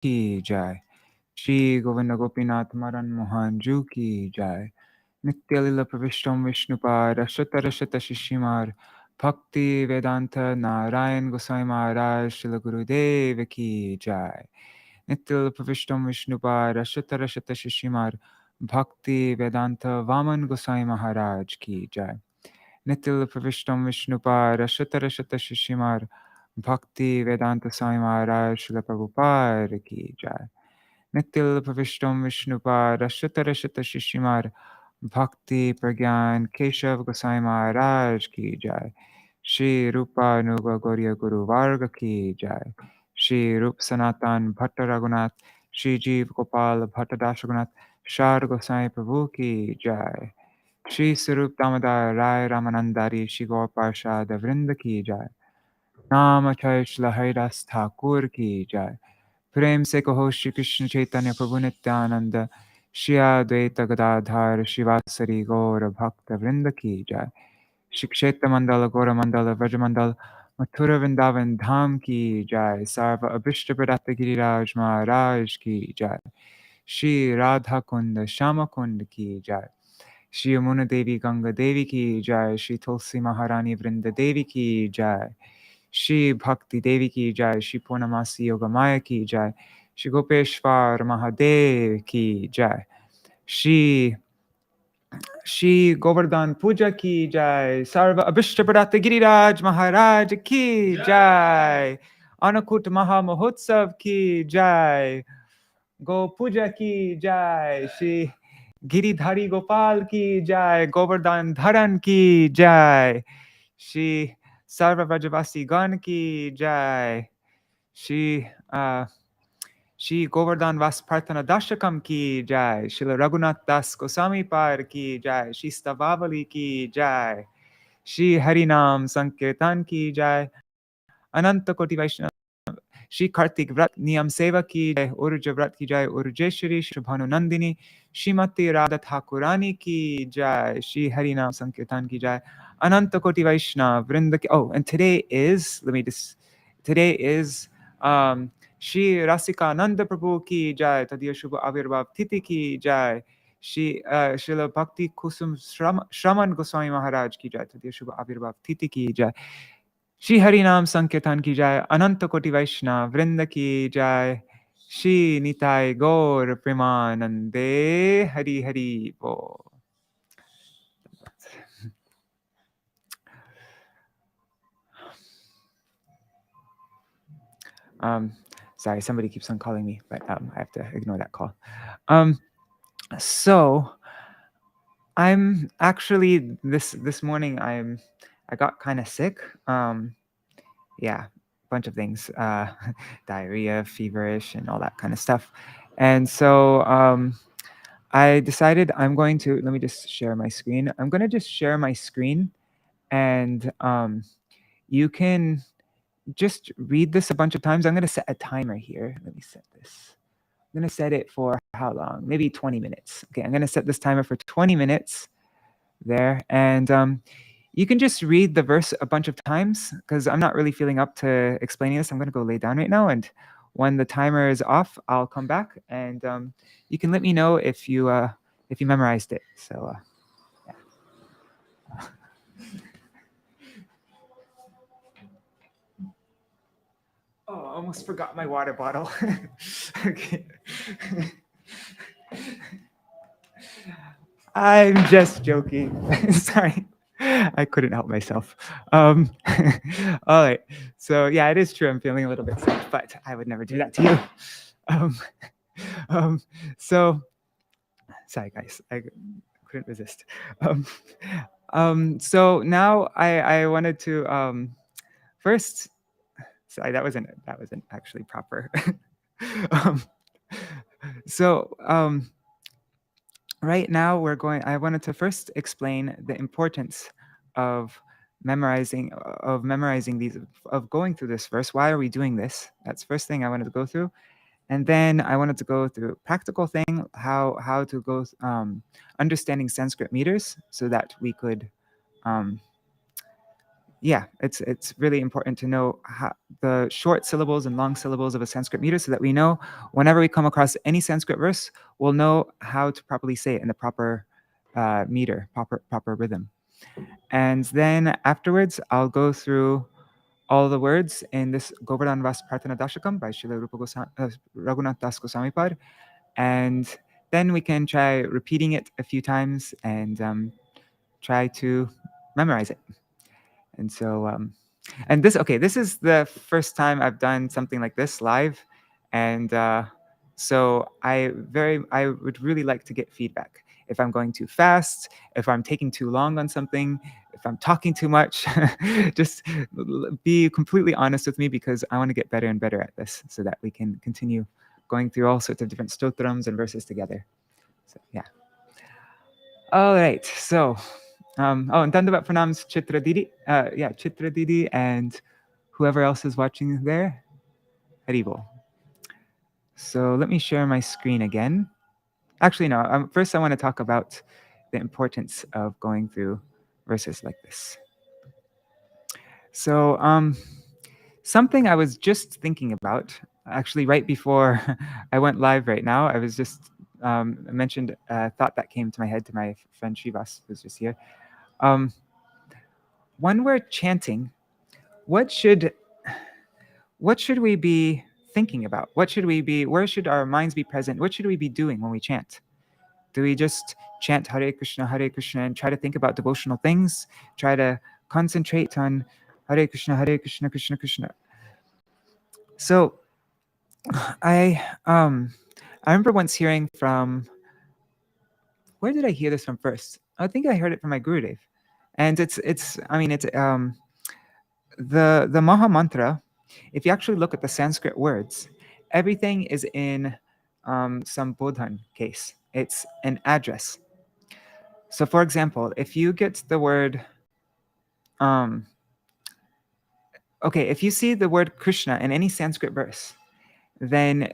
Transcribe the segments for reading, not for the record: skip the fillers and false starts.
ki jai. Śrī Govardhana-Gopinath Madan Mohan Ju ki jai. Nitya-lila Pravishtam Vishnupad Ashtarashata Shishimar Bhakti Vedanta Narayan Goswami Maharaj Śrīla Gurudev ki jai. Nitya-lila Pravishtam Vishnupad Ashtarashata Shishimar Bhakti Vedanta Vaman Goswami Maharaj ki jai. Nitya-lila Pravishtam Vishnupad Ashtarashata Shishimar Bhakti Vedanta Swami Maharaj Śrīla Prabhupada ki jai. Nitya-lila Pravishtam Vishnupad Ashtarashata Shishimar Bhakti Pragyan Keshav Goswami Maharaj ki jai. Shri Rupa Nuga Gauriya Guru Varga ki jai. Shri Rup Sanatan Bhatta Raghunath, Shri Jeev Gopal Bhatta Dasa Raghunath, Shar Goswami Prabhu ki jai. Shri Sarup Damodar Rai Ramanandari Shri Gaur Parshad Vrinda ki jai. Namachay Shri Haridas Thakur ki jai. Prem se kaho Shri Krishna Chaitanya Prabhu Nityananda Shri Advaita Gadadhar Shivasari Gaura Bhakta Vrinda ki jai. Shri Kshetra Mandala Gaura Mandala Vraja Mandala Mathura Vrindavan Dham ki jai. Sarva Abhishta Pradata Giriraj Maharaj ki jai. Shri Radha Kunda Shama Kunda ki jai. Shri Yamuna Devi Ganga Devi ki jai. Shri Tulsi Maharani Vrinda Devi ki jai. Shri Bhakti Devi ki jai. Shri Purnamasi Yogamaya ki jai. Shri Gopeshwar Mahadev ki jai. Shri Govardhan Puja ki jai. Sarva Abhishta Pradata Giriraj Maharaj ki jai. Anakut Maha Mahotsav ki jai. Go Puja ki jai. Shri Giridhari Gopal ki jai. Govardhan Dharan ki jai. Shri Sarva Vrajavasi Gan ki jai. Shri Govardhana-vāsa-prārthanā-daśakam ki jai. Śrīla Raghunātha dāsa Gosvāmī par ki jai. Shri Stavavali ki jai. Shri Harinam Sankirtan ki jai. Ananta Koti Vaishnava. Shri Kartik Vrat Niyam Seva ki jai. Urja Vrat ki jai. Urjeshwari Shubhanu Nandini. Shrimati Radha Thakurani ki jai. Shri Harinam Sankirtan ki jai. Ananta Koti Vaishnava Vrinda ki. Oh, and today is, today is Shri Rasika Nanda Prabhu ki jai. Tadiya Shubha Avirbhav Titi ki jai. Shri Srila Bhakti Kusum Shraman Goswami Maharaj ki jai. Tadiya Shubha Avirbhav Titi ki jai. Shri Harinam Sankirtan ki jai. Ananta Koti Vaishnava Vrinda ki jai. Shri Nitai Gaur Premanande Hari Hari Bo. Sorry, somebody keeps on calling me, but I have to ignore that call. So I'm actually this morning I got kind of sick. Yeah, bunch of things, diarrhea, feverish, and all that kind of stuff. And so I decided I'm going to, let me just share my screen. I'm going to just share my screen, and you can just read this a bunch of times. I'm going to set a timer here. Let me set this. I'm going to set it for how long? Maybe 20 minutes. Okay, I'm going to set this timer for 20 minutes there. And you can just read the verse a bunch of times because I'm not really feeling up to explaining this. I'm going to go lay down right now. And when the timer is off, I'll come back and you can let me know if you memorized it. So, yeah. Oh, I almost forgot my water bottle. Okay. I'm just joking. Sorry. I couldn't help myself. All right. So yeah, it is true. I'm feeling a little bit sick, but I would never do that to you. So sorry, guys. I couldn't resist. So now I wanted to first. Sorry, that wasn't actually proper. So right now I wanted to first explain the importance of memorizing going through this verse. Why are we doing this? That's the first thing I wanted to go through. And then I wanted to go through practical thing, how to go understanding Sanskrit meters so that we could yeah, it's really important to know the short syllables and long syllables of a Sanskrit meter, so that we know whenever we come across any Sanskrit verse, we'll know how to properly say it in the proper meter, proper rhythm. And then afterwards, I'll go through all the words in this Govardhana-vāsa-prārthanā-da-daśakam by Śrīla Raghunātha dāsa Gosvāmī, and then we can try repeating it a few times and try to memorize it. And so, and this is the first time I've done something like this live, and so I would really like to get feedback. If I'm going too fast, if I'm taking too long on something, if I'm talking too much, just be completely honest with me, because I want to get better and better at this, so that we can continue going through all sorts of different stotrams and verses together. So yeah. All right. So, and Dandavat pranams Chitra Didi. Yeah, Chitra Didi and whoever else is watching there. Haribol. So let me share my screen again. Actually, no. First, I want to talk about the importance of going through verses like this. So, something I was just thinking about, actually, right before I went live right now, I was just mentioned a thought that came to my head to my friend Shrivas, who's just here. When we're chanting, what should we be thinking about? Where should our minds be present? What should we be doing when we chant? Do we just chant Hare Krishna, and try to think about devotional things? Try to concentrate on Hare Krishna, Krishna Krishna. So I remember once hearing from, where did I hear this from first? I think I heard it from my Gurudev. And it's the Maha Mantra. If you actually look at the Sanskrit words, everything is in Sambodhan case. It's an address. So for example, if you get the word, if you see the word Krishna in any Sanskrit verse, then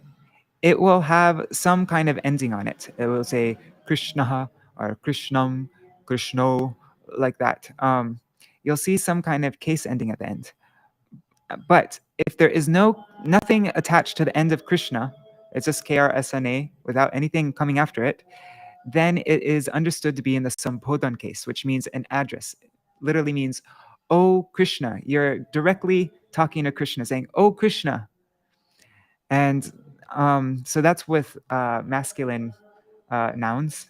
it will have some kind of ending on it. It will say Krishna or Krishnam, Krishno, like that. You'll see some kind of case ending at the end. But if there is nothing attached to the end of Krishna, it's just KRSNA without anything coming after it, then it is understood to be in the Sambodhan case, which means an address. It literally means, oh Krishna. You're directly talking to Krishna, saying, oh Krishna. And so that's with masculine nouns.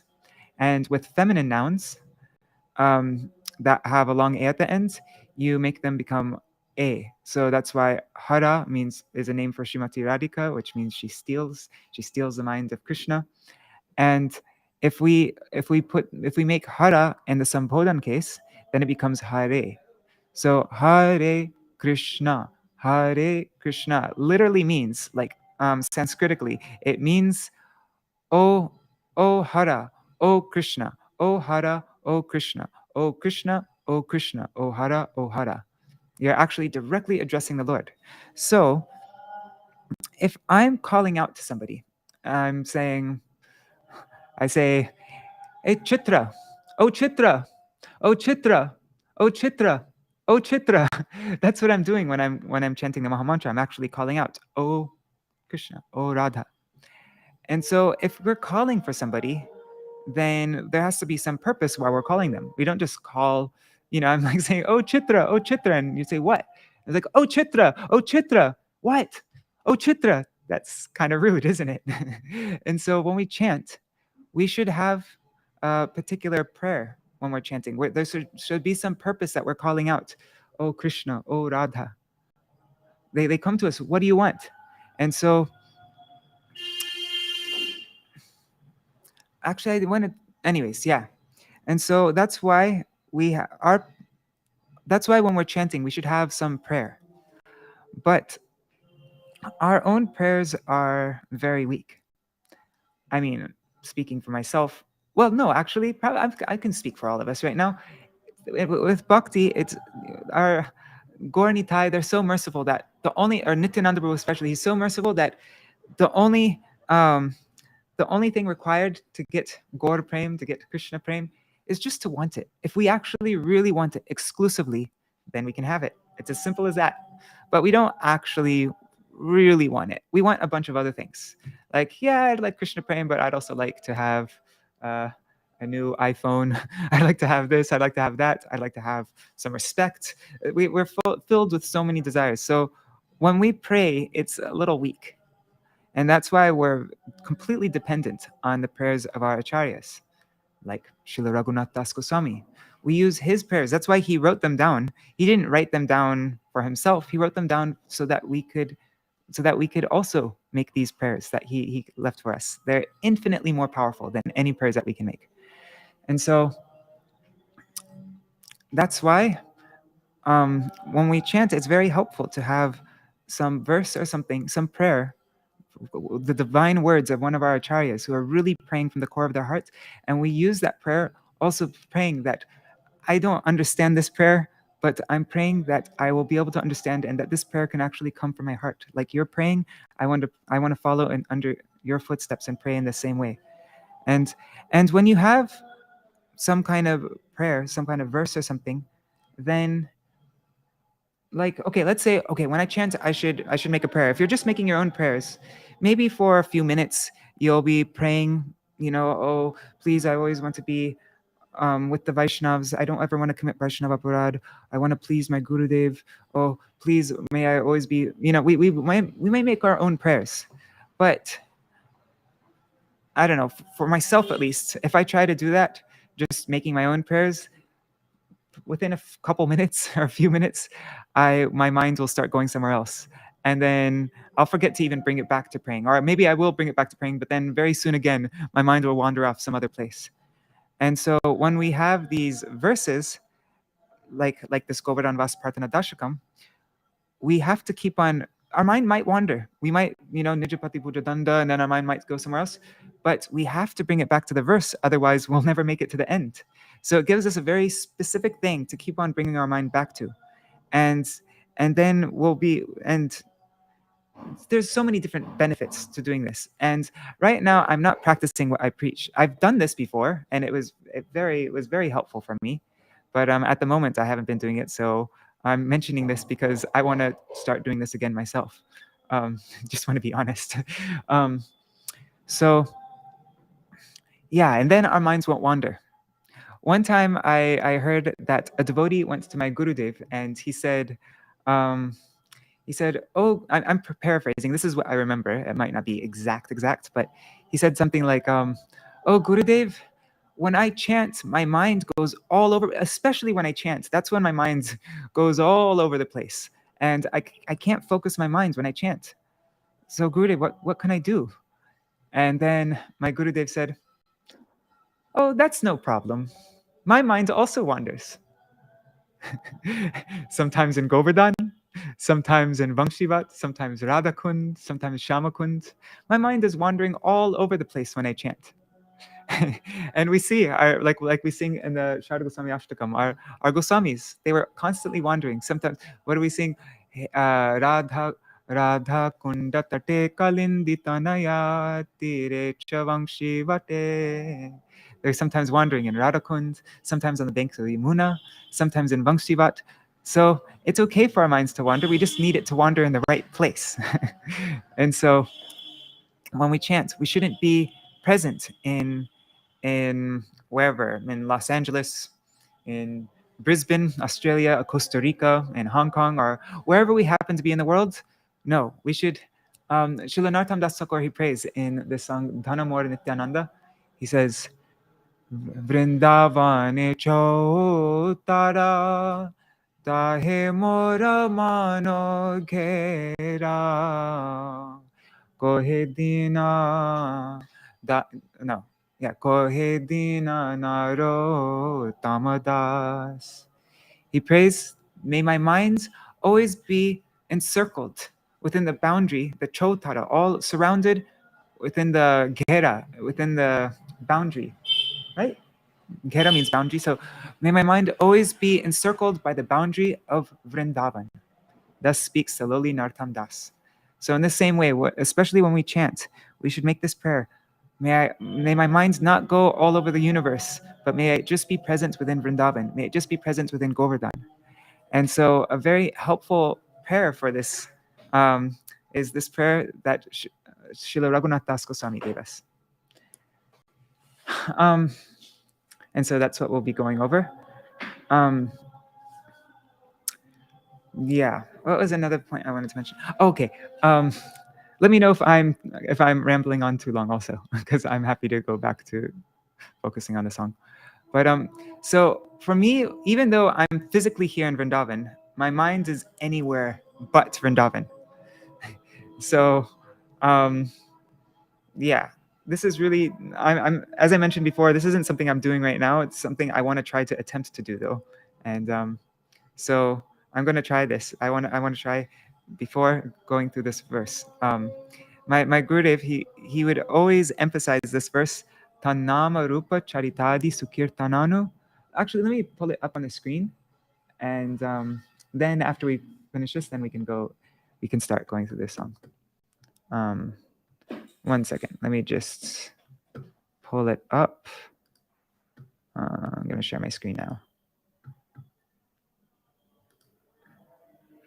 And with feminine nouns that have a long A at the end, you make them become A. So that's why Hara is a name for Srimati Radhika, which means she steals the mind of Krishna. And if we make Hara in the Sambodhan case, then it becomes Hare. So Hare Krishna literally means, like Sanskritically, it means, oh Hara, oh Krishna, oh Hara, oh Krishna, oh Krishna, oh Krishna, oh Hara, oh Hara. You're actually directly addressing the Lord. So if I'm calling out to somebody, I say, hey Chitra, oh Chitra, oh Chitra, oh Chitra, oh Chitra. That's what I'm doing when I'm chanting the Maha Mantra. I'm actually calling out, oh Krishna, oh Radha. And so if we're calling for somebody, then there has to be some purpose why we're calling them. We don't just call, I'm like saying, oh Chitra, and you say, what? It's like, oh Chitra, what? Oh Chitra. That's kind of rude, isn't it? And so when we chant, we should have a particular prayer when we're chanting. There should be some purpose that we're calling out. Oh Krishna, oh Radha. They come to us, what do you want? And so, actually, anyways, yeah. And so that's why that's why when we're chanting, we should have some prayer. But our own prayers are very weak. I mean, speaking for myself, well, no, actually, probably I can speak for all of us right now. With bhakti, it's our Gaur Nitai, they're so merciful that or Nityananda Prabhu especially, he's so merciful that the only thing required to get Gaur Prem, to get Krishna Prem, is just to want it. If we actually really want it exclusively, then we can have it. It's as simple as that. But we don't actually really want it. We want a bunch of other things. Like, yeah, I'd like Krishna praying, but I'd also like to have a new iPhone. I'd like to have this. I'd like to have that. I'd like to have some respect. We're filled with so many desires. So when we pray, it's a little weak. And that's why we're completely dependent on the prayers of our acharyas, like Śrīla Raghunātha dāsa Gosvāmī. We use his prayers. That's why he wrote them down. He didn't write them down for himself. He wrote them down so that we could also make these prayers that he left for us. They're infinitely more powerful than any prayers that we can make. And so that's why when we chant, it's very helpful to have some verse or something, some prayer, the divine words of one of our acharyas who are really praying from the core of their hearts. And we use that prayer also praying that I don't understand this prayer, but I'm praying that I will be able to understand and that this prayer can actually come from my heart. Like you're praying, I want to follow in under your footsteps and pray in the same way. And when you have some kind of prayer, some kind of verse or something, then like, okay, let's say, okay, when I chant, I should make a prayer. If you're just making your own prayers, maybe for a few minutes, you'll be praying, oh, please, I always want to be with the Vaishnavas. I don't ever want to commit Vaishnava aparad. I want to please my Gurudev. Oh, please, may I always be, we may make our own prayers. But I don't know, for myself at least, if I try to do that, just making my own prayers, within a couple minutes or a few minutes, my mind will start going somewhere else. And then I'll forget to even bring it back to praying. Or maybe I will bring it back to praying, but then very soon again, my mind will wander off some other place. And so when we have these verses, like this Govardhana-vāsa-prārthanā-daśakam, we have to keep on, our mind might wander. We might, nija-pati-bhuja-daṇḍa, and then our mind might go somewhere else. But we have to bring it back to the verse, otherwise we'll never make it to the end. So it gives us a very specific thing to keep on bringing our mind back to. And then and there's so many different benefits to doing this. And right now I'm not practicing what I preach. I've done this before, and it was very helpful for me. But at the moment I haven't been doing it. So I'm mentioning this because I want to start doing this again myself. Just want to be honest. So yeah, and then our minds won't wander. One time I heard that a devotee went to my Gurudev and he said, oh, I'm paraphrasing. This is what I remember. It might not be exact, but he said something like, oh, Gurudev, when I chant, my mind goes all over, especially when I chant. That's when my mind goes all over the place. And I can't focus my mind when I chant. So Gurudev, what can I do? And then my Gurudev said, oh, that's no problem. My mind also wanders. Sometimes in Govardhan, sometimes in Vangshivat, sometimes Radhakund, sometimes Shyamakund. My mind is wandering all over the place when I chant. And we see, like we sing in the Śrīla Gosvāmi-ashtakam, our Goswamis, they were constantly wandering. Sometimes, what do we sing? Radha kunda tate kalinditanaya tire chavangshivate. They're sometimes wandering in Radhakund, sometimes on the banks of the Yamuna, sometimes in Vangshivat. So it's okay for our minds to wander. We just need it to wander in the right place. And so when we chant, we shouldn't be present in wherever, in Los Angeles, in Brisbane, Australia, Costa Rica, in Hong Kong, or wherever we happen to be in the world. No, we should. Śrīla Narottam Das Thakur, he prays in the song Dhanamor Nityananda. He says, Vrindavane chautara tahe mora mano ghera kohe dina kohe dina naro tamadas. He prays, may my mind always be encircled within the boundary, the chautara, all surrounded within the ghera, within the boundary. Right? Ghera means boundary. So may my mind always be encircled by the boundary of Vrindavan. Thus speaks the lowly Narottam Das. So in the same way, especially when we chant, we should make this prayer. May my mind not go all over the universe, but may it just be present within Vrindavan. May it just be present within Govardhan. And so a very helpful prayer for this is this prayer that Śrīla Raghunātha dāsa Gosvāmī gave us. And so that's what we'll be going over. Yeah, what was another point I wanted to mention? Okay, let me know if I'm rambling on too long also, because I'm happy to go back to focusing on the song. But so for me, even though I'm physically here in Vrindavan, my mind is anywhere but Vrindavan. So yeah, this is really, I'm as I mentioned before, this isn't something I'm doing right now. It's something I want to try to attempt to do though. And so I'm going to try this. I want to try before going through this verse. My Gurudev, he would always emphasize this verse, Tannama Rupa Charitadi Sukirtananu. Actually, let me pull it up on the screen. And then after we finish this, then we can start going through this song. 1 second. Let me just pull it up. I'm going to share my screen now.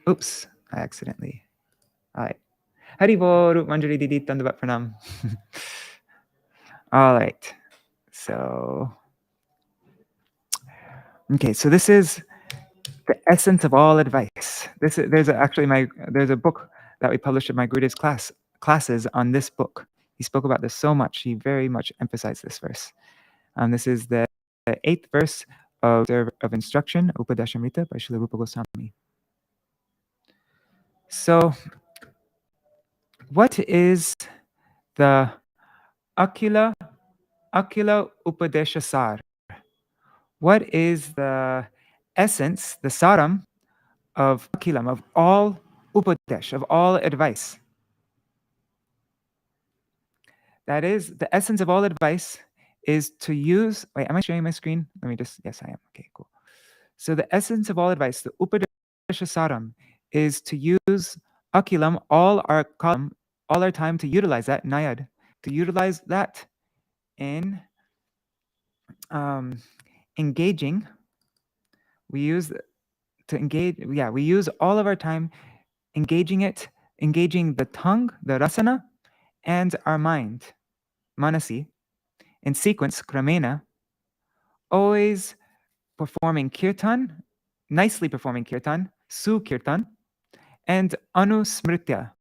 Oops, I accidentally. All right. Haribol, Mañjarī Didi, Dandavat Pranam. All right. So, okay, so this is the essence of all advice. There's a book that we published in my Gurudev's classes on this book. He spoke about this so much. He very much emphasized this verse. This is the 8th verse of instruction, Upadeshamrita by Śrīla Rupa Gosvāmī. So, what is the Akila Upadesha Sar? What is the essence, the saram of Akilam, of all Upadesh, of all advice? That is, the essence of all advice is to use, wait, am I sharing my screen? Let me just, yes, I am. Okay, cool. So the essence of all advice, the Upadesha Saram, is to use Akilam, all our time, to utilize that, Nayad, to utilize that in engaging. We use all of our time engaging the tongue, the rasana, and our mind, manasi, in sequence, kramena, always performing kirtan, nicely performing kirtan, su-kirtan, and anusmritayo,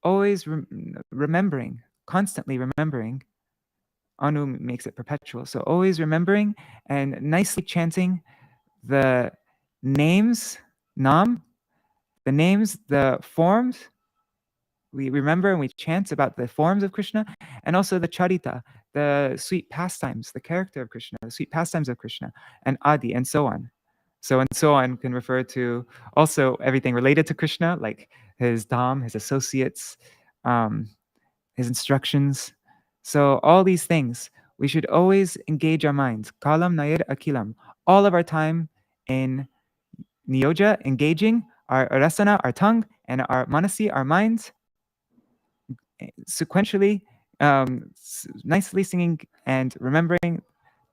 always remembering, constantly remembering. Anu makes it perpetual, so always remembering and nicely chanting the names, nam, the names, the forms. We remember and we chant about the forms of Krishna, and also the charita, the sweet pastimes, the character of Krishna, the sweet pastimes of Krishna, and adi, and so on. So and so on can refer to also everything related to Krishna, like his dham, his associates, his instructions. So all these things, we should always engage our minds. Kalam nayir akilam. All of our time in niyoja, engaging our rasana, our tongue, and our manasi, our minds, sequentially, nicely singing and remembering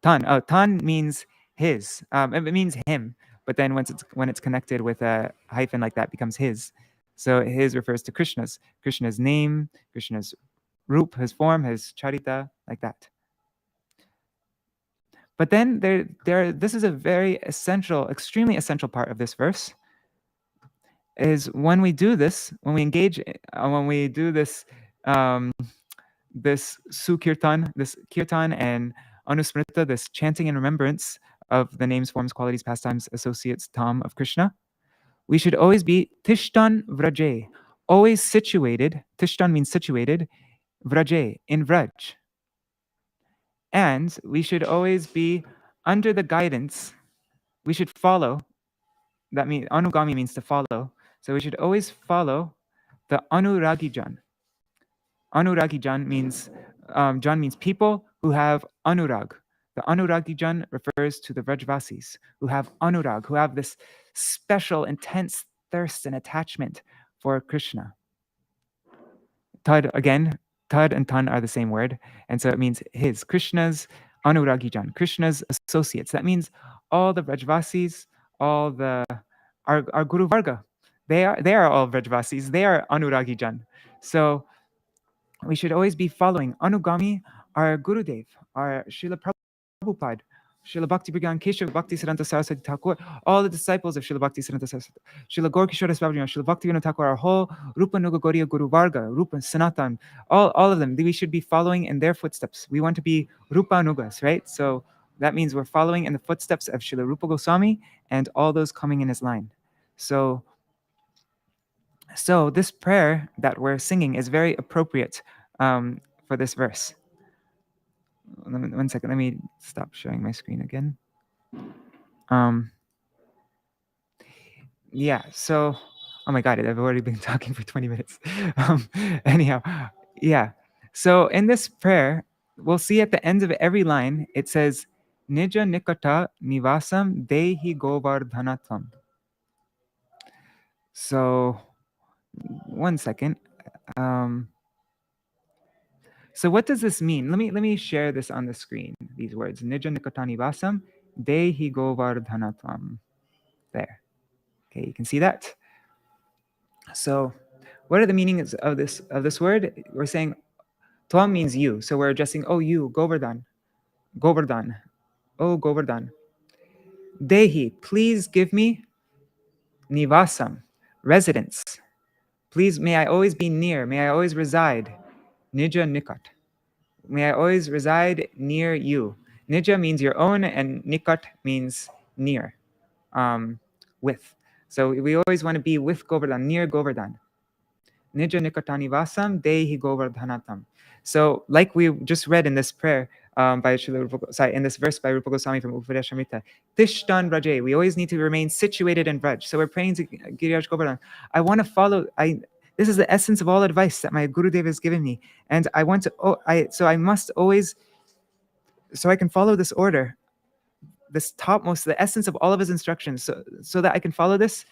tan. Tan means his. It means him, but then when it's connected with a hyphen like that, becomes his. So his refers to Krishna's name, Krishna's roop, his form, his charita, like that. But then this is a very essential, extremely essential part of this verse, is when we do this, when we engage, when we do this, this su-kirtan, this kirtan and anusmrita, this chanting and remembrance of the names, forms, qualities, pastimes, associates, tam of Krishna, we should always be tishtan vraje, always situated. Tishtan means situated, vraje, in vraj. And we should always be under the guidance. We should follow. That means anugami means to follow. So we should always follow the anuragijan. Anuragijan means Jan means people who have anurag. The anuragijan refers to the Vrajvasis who have anurag, who have this special, intense thirst and attachment for Krishna. Tad, again, tad and tan are the same word, and so it means his, Krishna's anuragijan, Krishna's associates. That means all the Vrajvasis, all our Guru Varga. They are all Vrajavasis. They are Anuragi-jan. So we should always be following Anugami, our Gurudev, our Srila Prabhupada, Srila Bhakti Brigyan Keshav Bhakti Siddhanta Saraswati Thakur, all the disciples of Srila Bhakti Siddhanta Saraswati, Srila Gaur Kishore Swabhajana, Srila Bhakti Vinod Thakur, our whole Rupa Nuga Gauriya Guru Varga, Rupa Sanatan, all of them, we should be following in their footsteps. We want to be Rupa Nugas, right? So that means we're following in the footsteps of Srila Rupa Goswami and all those coming in his line. So this prayer that we're singing is very appropriate for this verse. One second, let me stop sharing my screen again. Yeah, so, oh my God, I've already been talking for 20 minutes. Anyhow, yeah. So in this prayer, we'll see at the end of every line, it says, nija-nikaṭa-nivāsaṁ dehi Govardhana tvam. So, one second. So what does this mean? Let me share this on the screen, these words. Nija-nikaṭa-nivāsaṁ dehi Govardhana tvam. There. Okay, you can see that. So what are the meanings of this word? We're saying tvam means you. So we're addressing, oh, you, Govardhan. Govardhan. Oh, Govardhan. Dehi, please give me nivāsaṁ, residence. Please, may I always be near. May I always reside. Nija-nikat. May I always reside near you. Nija means your own, and nikat means near, with. So we always want to be with Govardhan, near Govardhan. Nija-nikaṭa-nivāsaṁ dehi Govardhanatam. So like we just read in this prayer in this verse by Rupa Goswami from Upadeshamrita, Tishtan Vraje, we always need to remain situated in Vraj. So we're praying to Giriraj Govardhan. I want to follow, this is the essence of all advice that my Gurudev has given me. And I want to, so I must always, so I can follow this order, this topmost, the essence of all of his instructions, so that I can follow this.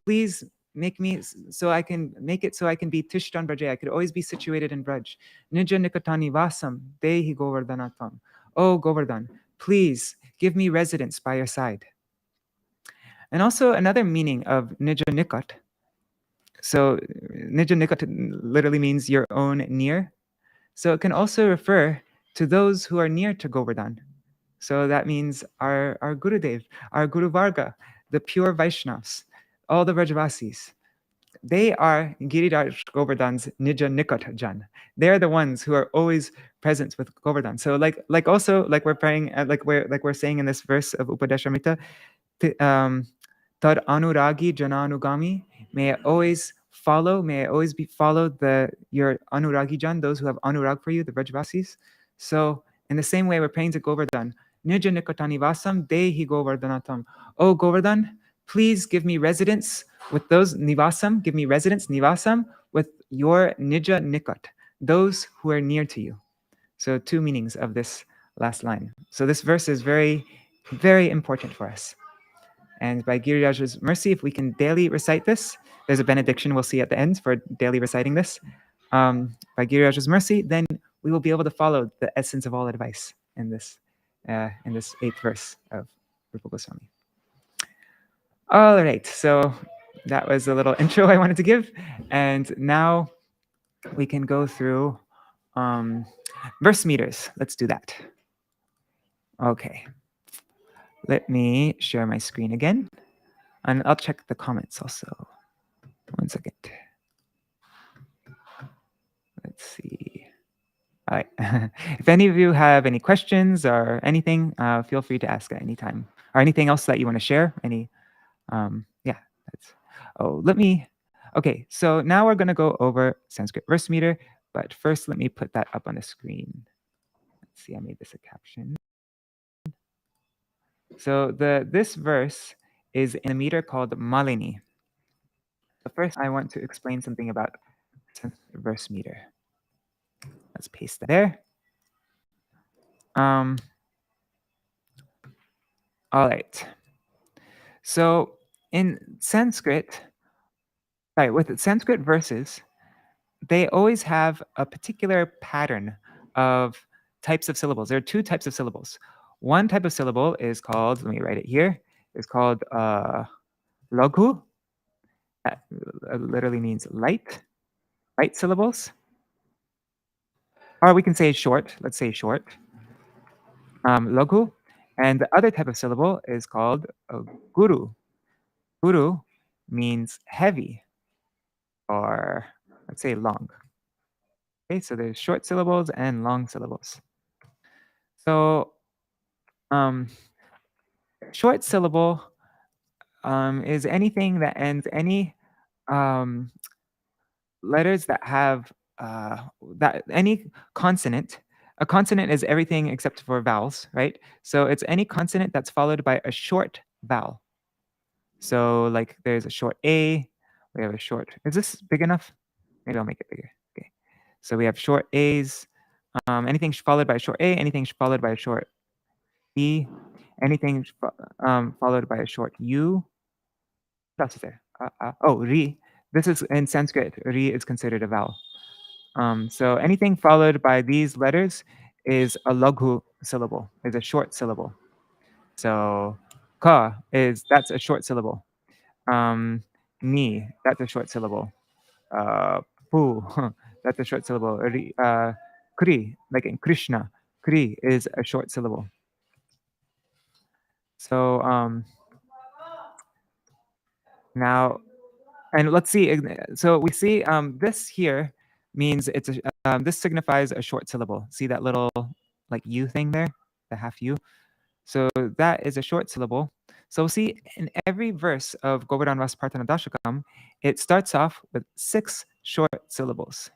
Please make me so I can make it so I can be Tishtan Braja. I could always be situated in Braj. Nija-nikaṭa-nivāsaṁ dehi Govardhana tvam. Oh Govardhan, please give me residence by your side. And also another meaning of nija-nikat. So nija-nikat literally means your own near. So it can also refer to those who are near to Govardhan. So that means our Gurudev, our Guru Varga, the pure Vaishnavas, all the Vrajavasis. They are Giriraj Govardhan's nija-nikat-jan. They are the ones who are always present with Govardhan. So like we're praying, like we're saying in this verse of Upadeshamrita, tad anuragi jananugami, may I always follow, may I always be followed your anuragi jan, those who have anurag for you, the Vrajavasis. So in the same way, we're praying to Govardhan, nija-nikaṭa-nivāsaṁ dehi Govardhanatam. Oh Govardhan, please give me residence with those nivāsaṁ, give me residence, nivāsaṁ, with your nija-nikat, those who are near to you. So two meanings of this last line. So this verse is very, very important for us. And by Giriraj's mercy, if we can daily recite this, there's a benediction we'll see at the end for daily reciting this. By Giriraj's mercy, then we will be able to follow the essence of all advice in this 8th verse of Rupa Goswami. All right, so that was a little intro I wanted to give. And now we can go through verse meters. Let's do that. Okay. Let me share my screen again. And I'll check the comments also. One second. Let's see. All right. If any of you have any questions or anything, feel free to ask at any time. Or anything else that you want to share. Okay, so now we're going to go over Sanskrit verse meter, but first let me put that up on the screen. Let's see, I made this a caption. So this verse is in a meter called Mālinī. But first I want to explain something about Sanskrit verse meter. Let's paste that there. All right. So in Sanskrit, with Sanskrit verses, they always have a particular pattern of types of syllables. There are two types of syllables. One type of syllable is called, let me write it here, is called laghu. That literally means light syllables. Or we can say short. Let's say short. Laghu. And the other type of syllable is called guru. Guru means heavy, or let's say long. Okay, so there's short syllables and long syllables. So short syllable is anything that ends any letters that have that any consonant. A consonant is everything except for vowels, right? So it's any consonant that's followed by a short vowel. So like there's a short A, we have a short, is this big enough? Maybe I'll make it bigger. Okay. So we have short A's, anything followed by a short A, anything followed by a short E, anything followed by a short U. What else is there? Oh, Ri. This is in Sanskrit. Ri is considered a vowel. So anything followed by these letters is a laghu syllable, is a short syllable. So ka that's a short syllable. Ni, that's a short syllable. Pu, that's a short syllable. Kri, like in Krishna, Kri is a short syllable. So now, and let's see. So we see this here means it's this signifies a short syllable. See that little like U thing there, the half U. So that is a short syllable. So see, in every verse of Govardhana-vāsa-prārthanā-daśakam, it starts off with 6 short syllables.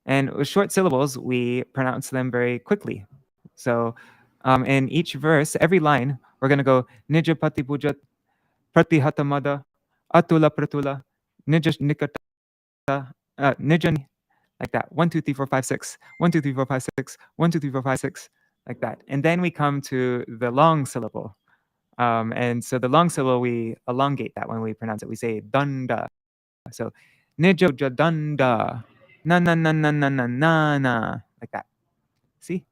And with short syllables, we pronounce them very quickly. So in each verse, every line, we're going to go nija-pati-bhuja-daṇḍa-cchatra-bhāvaṁ, atula-pṛthula, nija-nikaṭa, like that. 1, 2, 3, 4, 5, 6. 1, 2, 3, 4, 5, 6. 1, 2, 3, 4, 5, 6. Like that. And then we come to the long syllable. And so the long syllable, we elongate that when we pronounce it. We say danda. So nija-pati-bhuja-daṇḍa, na na na na na na na na, like that. See?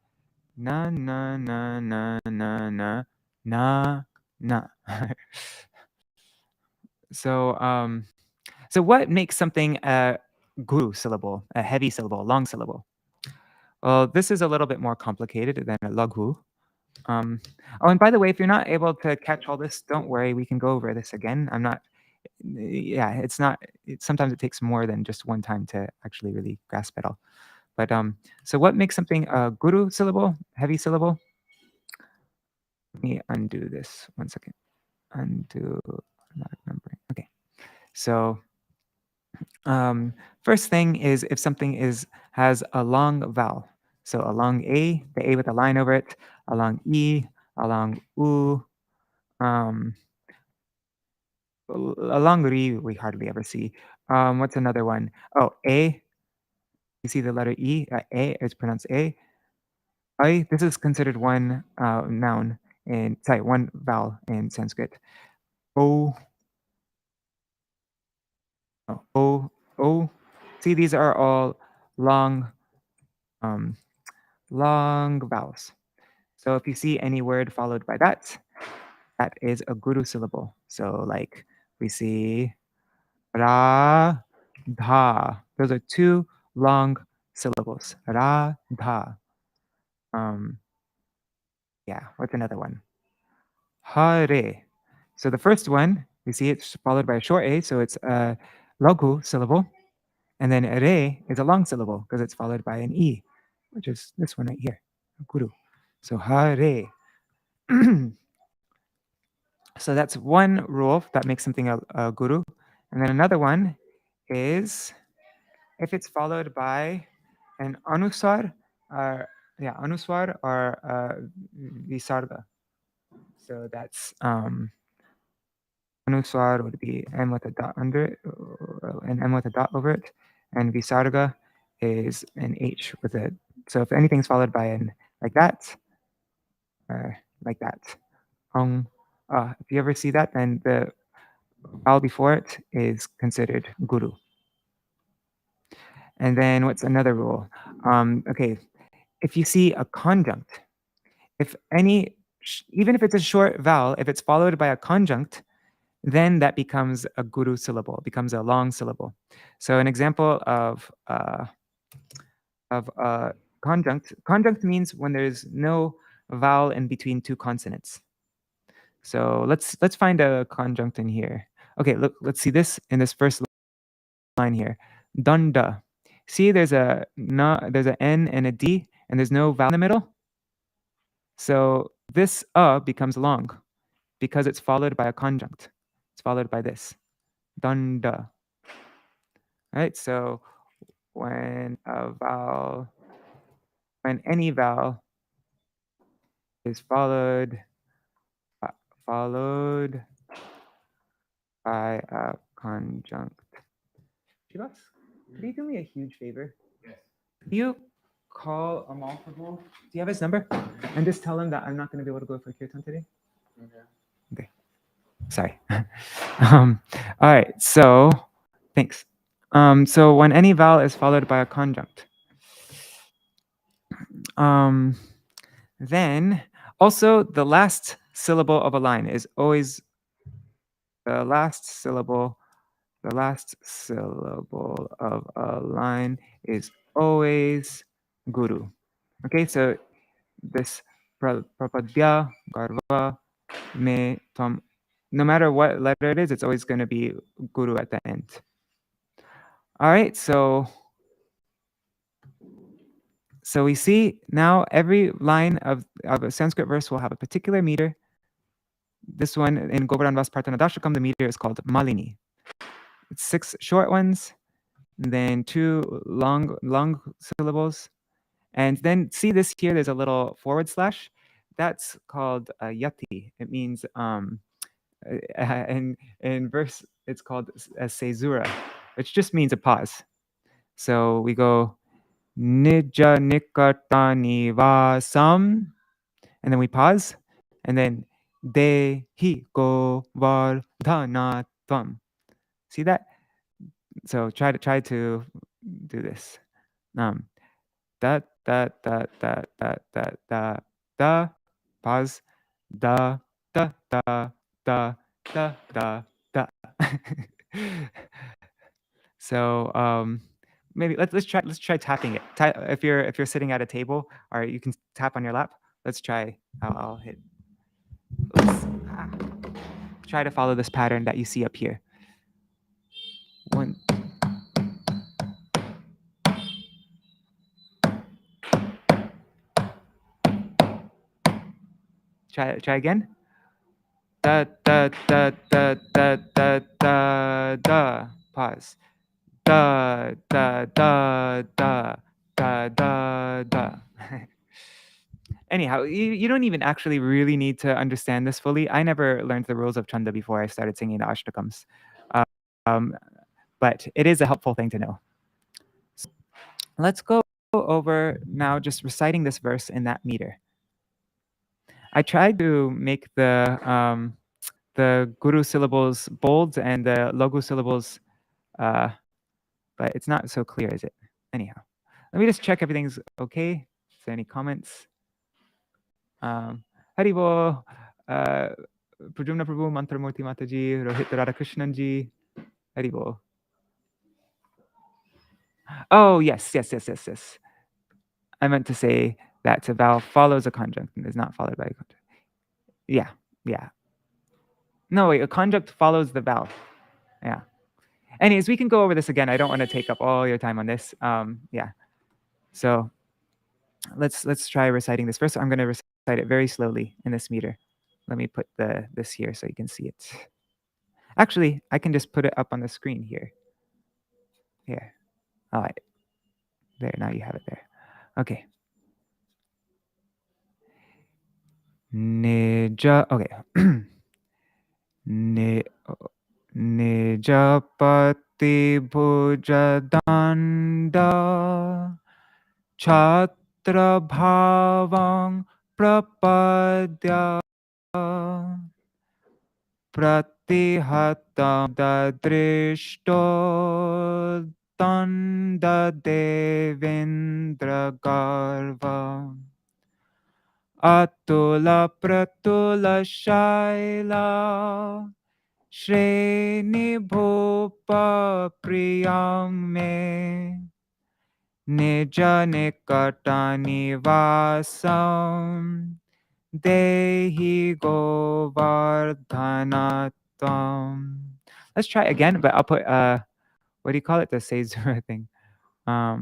Na na na na na na na na. So so what makes something a guru syllable, a heavy syllable, a long syllable? Well, this is a little bit more complicated than a laghu. Oh, and by the way, if you're not able to catch all this, don't worry. We can go over this again. I'm not. Yeah, it's not. Sometimes it takes more than just one time to actually really grasp it all. But so what makes something a guru syllable, heavy syllable? Let me undo this. 1 second. Undo. Not remembering. Okay. So first thing is if something has a long vowel. So a long A, the A with a line over it, a long E, a long U, a long Ri we hardly ever see. What's another one? Oh, A. You see the letter E? A is pronounced A. I, this is considered one noun in, sorry, one vowel in Sanskrit. O. Oh, O. See, these are all long long vowels. So if you see any word followed by that, that is a guru syllable. So like we see ra, dha. Those are 2 long syllables. Ra, dha. Yeah, what's another one? Hare. So the first one, we see it's followed by a short A, so it's a laghu syllable. And then re is a long syllable because it's followed by an E, which is this one right here, guru. So hare. So that's one rule that makes something a guru. And then another one is if it's followed by an anuswar, anuswar or visarga. So that's anuswar would be M with a dot under it, and M with a dot over it, and visarga is an H with it. So if anything's followed by an like that, like that, if you ever see that, then the vowel before it is considered guru. And then what's another rule? Okay, if you see a conjunct, if any even if it's a short vowel, if it's followed by a conjunct, then that becomes a guru syllable, becomes a long syllable. So an example of conjunct. Conjunct means when there's no vowel in between two consonants. So let's find a conjunct in here. Okay, look, let's see this in this first line here. Daṇḍa. See, there's a N and a D, and there's no vowel in the middle. So this becomes long because it's followed by a conjunct. It's followed by this. Daṇḍa. Right? So when any vowel is followed by a conjunct. Shivas, could you do me a huge favor? Yes. Could you call Amal Prabhu? Do you have his number? And just tell him that I'm not going to be able to go for kirtan today. Okay. Sorry. All right. So thanks. So when any vowel is followed by a conjunct, then also the last syllable of a line is always the last syllable of a line is always guru. Okay, so this prapadya, garva, me, tvam, no matter what letter it is, it's always going to be guru at the end. All right, so we see now every line of a Sanskrit verse will have a particular meter. This one in Govardhana-vāsa-prārthanā-daśakam, the meter is called Mālinī. It's 6 short ones, and then 2 long syllables. And then see this here, there's a little /. That's called yati. It means, in verse, it's called a caesura, which just means a pause. So we go nija-nikaṭa-nivāsaṁ, and then we pause, and then dehi Govardhana tvam. See that? So try to do this. Da da da da da da da pause da da da da da da. So maybe let's try tapping it. If you're sitting at a table, or you can tap on your lap. Let's try. I'll hit. Try to follow this pattern that you see up here. 1. Try again. Da da da da da da da da. Pause. Da da da da da da da. Anyhow, you don't even actually really need to understand this fully. I never learned the rules of Chanda before I started singing the Ashtakams. But it is a helpful thing to know. So let's go over now just reciting this verse in that meter. I tried to make the guru syllables bold and the logu syllables, but it's not so clear, is it? Anyhow, let me just check everything's okay. Is there any comments? Haribo, Prajumna Prabhu, Mantramurti Mataji, Rohit Radhakrishnan ji, Haribo. Oh, yes. I meant to say that a vowel follows a conjunct and is not followed by a conjunct. Yeah. No, wait, a conjunct follows the vowel. Yeah. Anyways, we can go over this again. I don't want to take up all your time on this. Yeah. So let's try reciting this. First, I'm going to recite it very slowly in this meter. Let me put this here so you can see it. Actually, I can just put it up on the screen here. Here. All right. There, now you have it there. Okay. Okay. nija-pati-bhuja-daṇḍa-cchatra-bhāvaṁ prapadya pratihatam dadrishto daṇḍa devendra garva atula-pṛthula-śaila-śreṇi-bhūpa priyaṁ me nija-nikaṭa-nivāsaṁ dehi Govardhana tvam. Let's try again, but I'll put what do you call it? The Caesar thing. Yeah,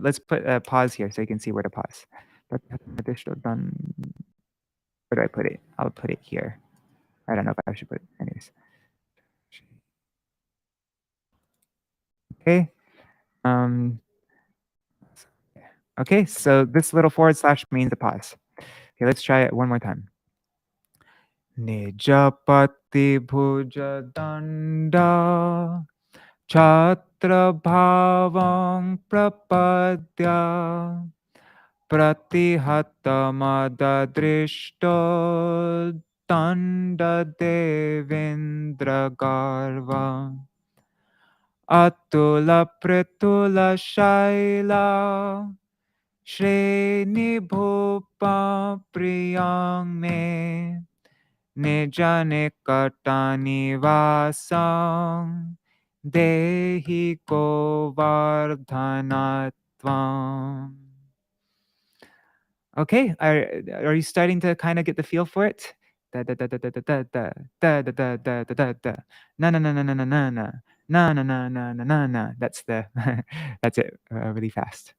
let's put a pause here so you can see where to pause. Where do I put it? I'll put it here. I don't know if I should put it. Anyways. Okay. Okay, so this little forward slash means a pause. Okay, let's try it one more time. Nija-pati-bhuja-daṇḍa-cchatra-bhāvaṁ prapadya pratihatamada-drishto danda-devendra-garva atula-pṛthula-śaila-śreṇi-bhūpa priyaṁ me nija-nikaṭa-nivāsaṁ dehi Govardhana tvam. Okay, are you starting to kind of get the feel for it? Da da da da da da da da da da da da da da da na na na na na na na na na na na na na na na. That's the that's it really fast.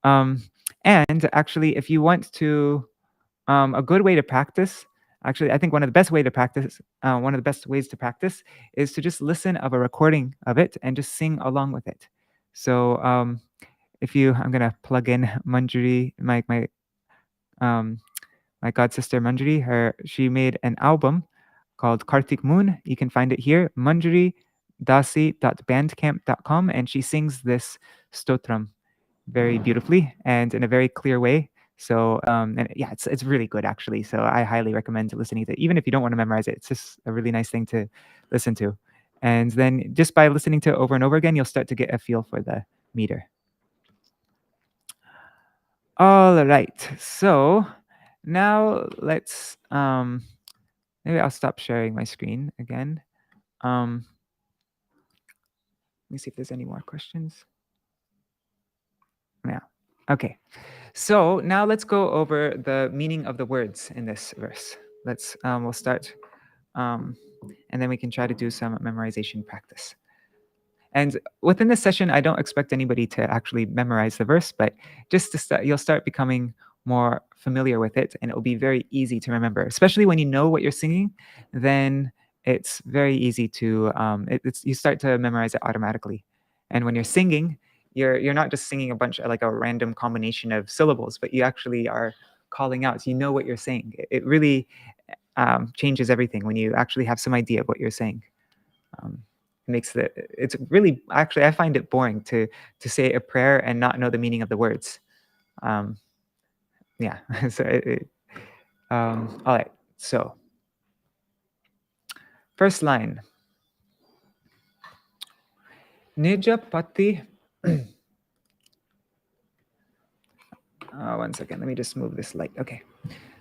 And actually, if you want to, a good way to practice. Actually, I think one of the best ways to practice is to just listen of a recording of it and just sing along with it. So I'm gonna plug in Mañjarī, my god sister Mañjarī. She made an album called Kartik Moon. You can find it here, Mañjarī.dāsī.bandcamp.com, and she sings this stotram very beautifully and in a very clear way. So and yeah, it's really good actually. So I highly recommend listening to it, even if you don't want to memorize it. It's just a really nice thing to listen to. And then just by listening to it over and over again, you'll start to get a feel for the meter. All right. So now let's maybe I'll stop sharing my screen again. Let me see if there's any more questions. Yeah. Okay. So now let's go over the meaning of the words in this verse. We'll start, and then we can try to do some memorization practice. And within this session, I don't expect anybody to actually memorize the verse, but just to start, you'll start becoming more familiar with it, and it will be very easy to remember. Especially when you know what you're singing, then it's very easy to you start to memorize it automatically. And when you're singing, you're not just singing a bunch of like a random combination of syllables, but you actually are calling out. So you know what you're saying. It really changes everything when you actually have some idea of what you're saying. It's really, actually, I find it boring to say a prayer and not know the meaning of the words. Yeah. So all right. So first line. Nija-pati. One second. Let me just move this light. Okay.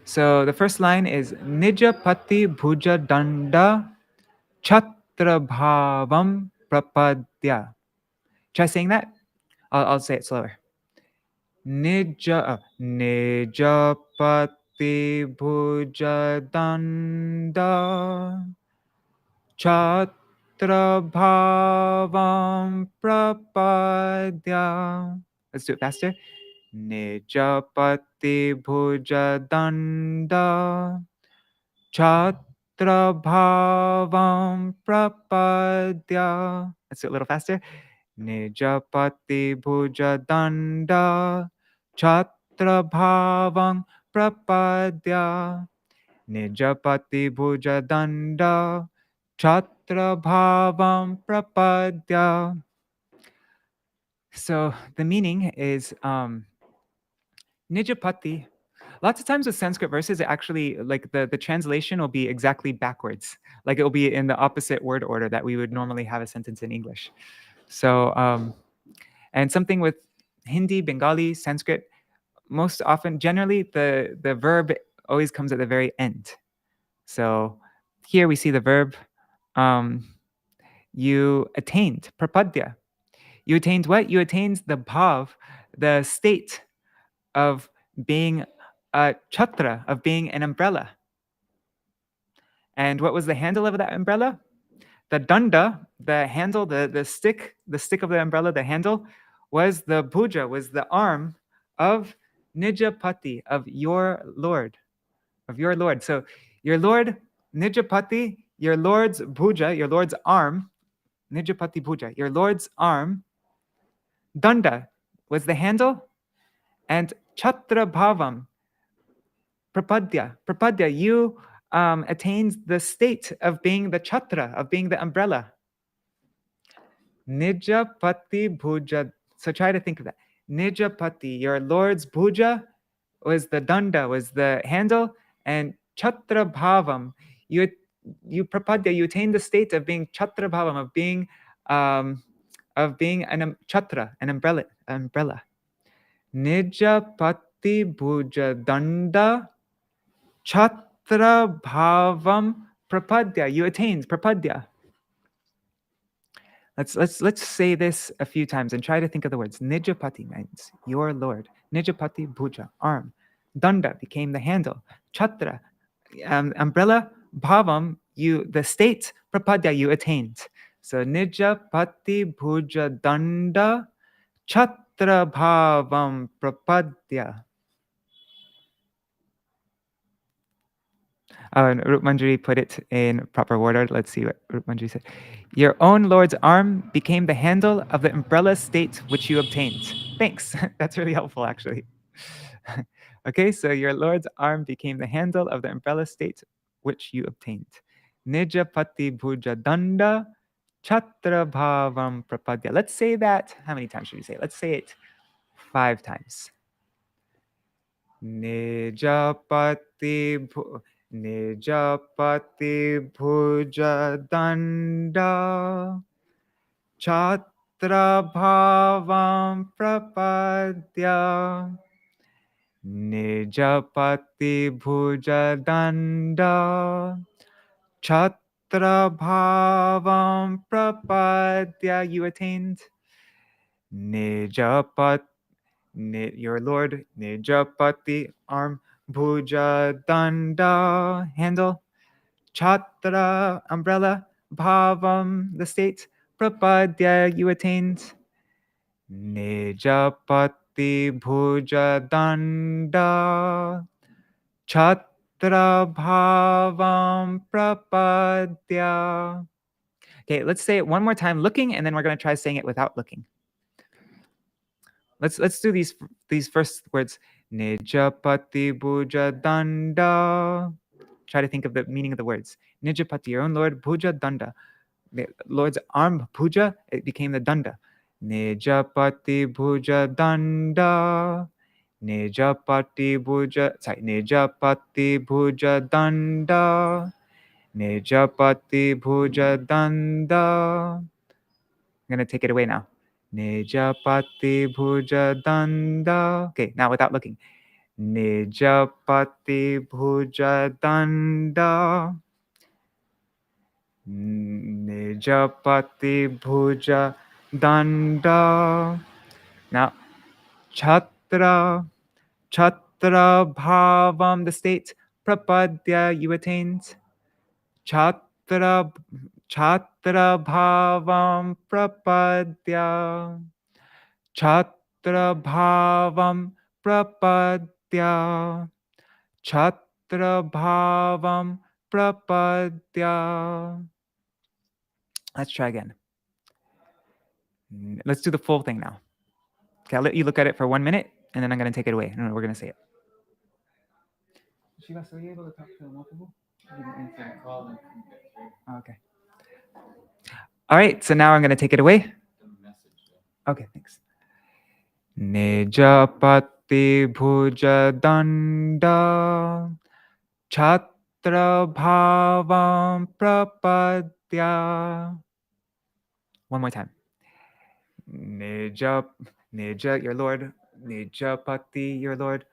So the first line is nija-pati-bhuja-daṇḍa-cchatra-bhāvaṁ prapadya. Try saying that. I'll say it slower. Nija-pati-bhuja-daṇḍa-cchatra-bhāvaṁ prapadya. Let's do it faster. Nija-pati-bhuja-daṇḍa-cchatra-bhāvaṁ prapadya. Let's do it a little faster. Nija-pati-bhuja-daṇḍa-cchatra-bhāvaṁ prapadya. Nija-pati-bhuja-daṇḍa-cchatra-bhāvaṁ prapadya. So the meaning is nija-pati. Lots of times with Sanskrit verses, it actually, like the translation will be exactly backwards. Like it will be in the opposite word order that we would normally have a sentence in English. So, and something with Hindi, Bengali, Sanskrit, most often, generally, the verb always comes at the very end. So here we see the verb, you attained, prapadya. You attained what? You attained the bhav, the state of being a chhatra, of being an umbrella. And what was the handle of that umbrella? The danda, the handle, the stick of the umbrella, the handle, was the bhuja, was the arm of nija-pati, of your Lord, So your Lord, nija-pati, your Lord's bhuja, your Lord's arm, nija-pati-bhuja, your Lord's arm, danda was the handle, and cchatra-bhāvaṁ, prapadya, you attained the state of being the chhatra, of being the umbrella. Nija-pati-bhuja. So try to think of that. Nija-pati, your Lord's bhuja was the danda, was the handle, and cchatra-bhāvaṁ, you prapadya, you attained the state of being cchatra-bhāvaṁ, of being an chhatra, an umbrella. Nija-pati-bhuja-daṇḍa cchatra-bhāvaṁ prapadya, you attained prapadya. Let's say this a few times and try to think of the words. Nija-pati means your Lord. Nija-pati-bhuja, arm. Danda became the handle. Chhatra, umbrella. Bhavam, the state. Prapadya, you attained. So nija-pati-bhuja-daṇḍa cchatra-bhāvaṁ prapadya. And Mañjarī put it in proper order. Let's see what Mañjarī said. Your own Lord's arm became the handle of the umbrella state which you obtained. Thanks. That's really helpful, actually. Okay, so your Lord's arm became the handle of the umbrella state which you obtained. Nija-pati-bhuja-daṇḍa cchatra-bhāvaṁ prapadya. Let's say that. How many times should we say it? Let's say it 5 times. Nija-pati-bhuja-daṇḍa cchatra-bhāvaṁ prapadya. Nija-pati-bhuja-daṇḍa cchatra-bhāvaṁ prapadya, you attained. Your Lord, nija-pati, arm, bhuja-daṇḍa, handle, chhatra, umbrella, bhavam, the state, prapadya, you attained. Nija-pati-bhuja-daṇḍa cchatra-bhāvaṁ prapadya. Okay, let's say it one more time looking, and then we're going to try saying it without looking. Let's do these first words. Nija-pati-bhuja-daṇḍa. Try to think of the meaning of the words. Nija-pati, your own Lord, bhuja-daṇḍa. The Lord's arm, bhuja, it became the danda. Nija-pati-bhuja-daṇḍa. Nija-pati-bhuja-daṇḍa. Nija-pati-bhuja-daṇḍa. I'm going to take it away now. Nija-pati-bhuja-daṇḍa. Okay, now without looking. Nija-pati-bhuja-daṇḍa. Nija-pati-bhuja-daṇḍa. Now, cchatra-bhāvaṁ, the state, prapadya, you attained. Cchatra-bhāvaṁ prapadya. Cchatra-bhāvaṁ prapadya. Cchatra-bhāvaṁ prapadya. Let's try again. Let's do the full thing now. Okay, I'll let you look at it for 1 minute, and then I'm going to take it away. And we're going to say it. Shiva, were you able to talk to multiple? Okay. All right, so now I'm going to take it away. Okay, thanks. Nija-pati-bhuja-daṇḍa cchatra-bhāvaṁ prapadya. One more time. Nija, your Lord, nija-pati, your lord,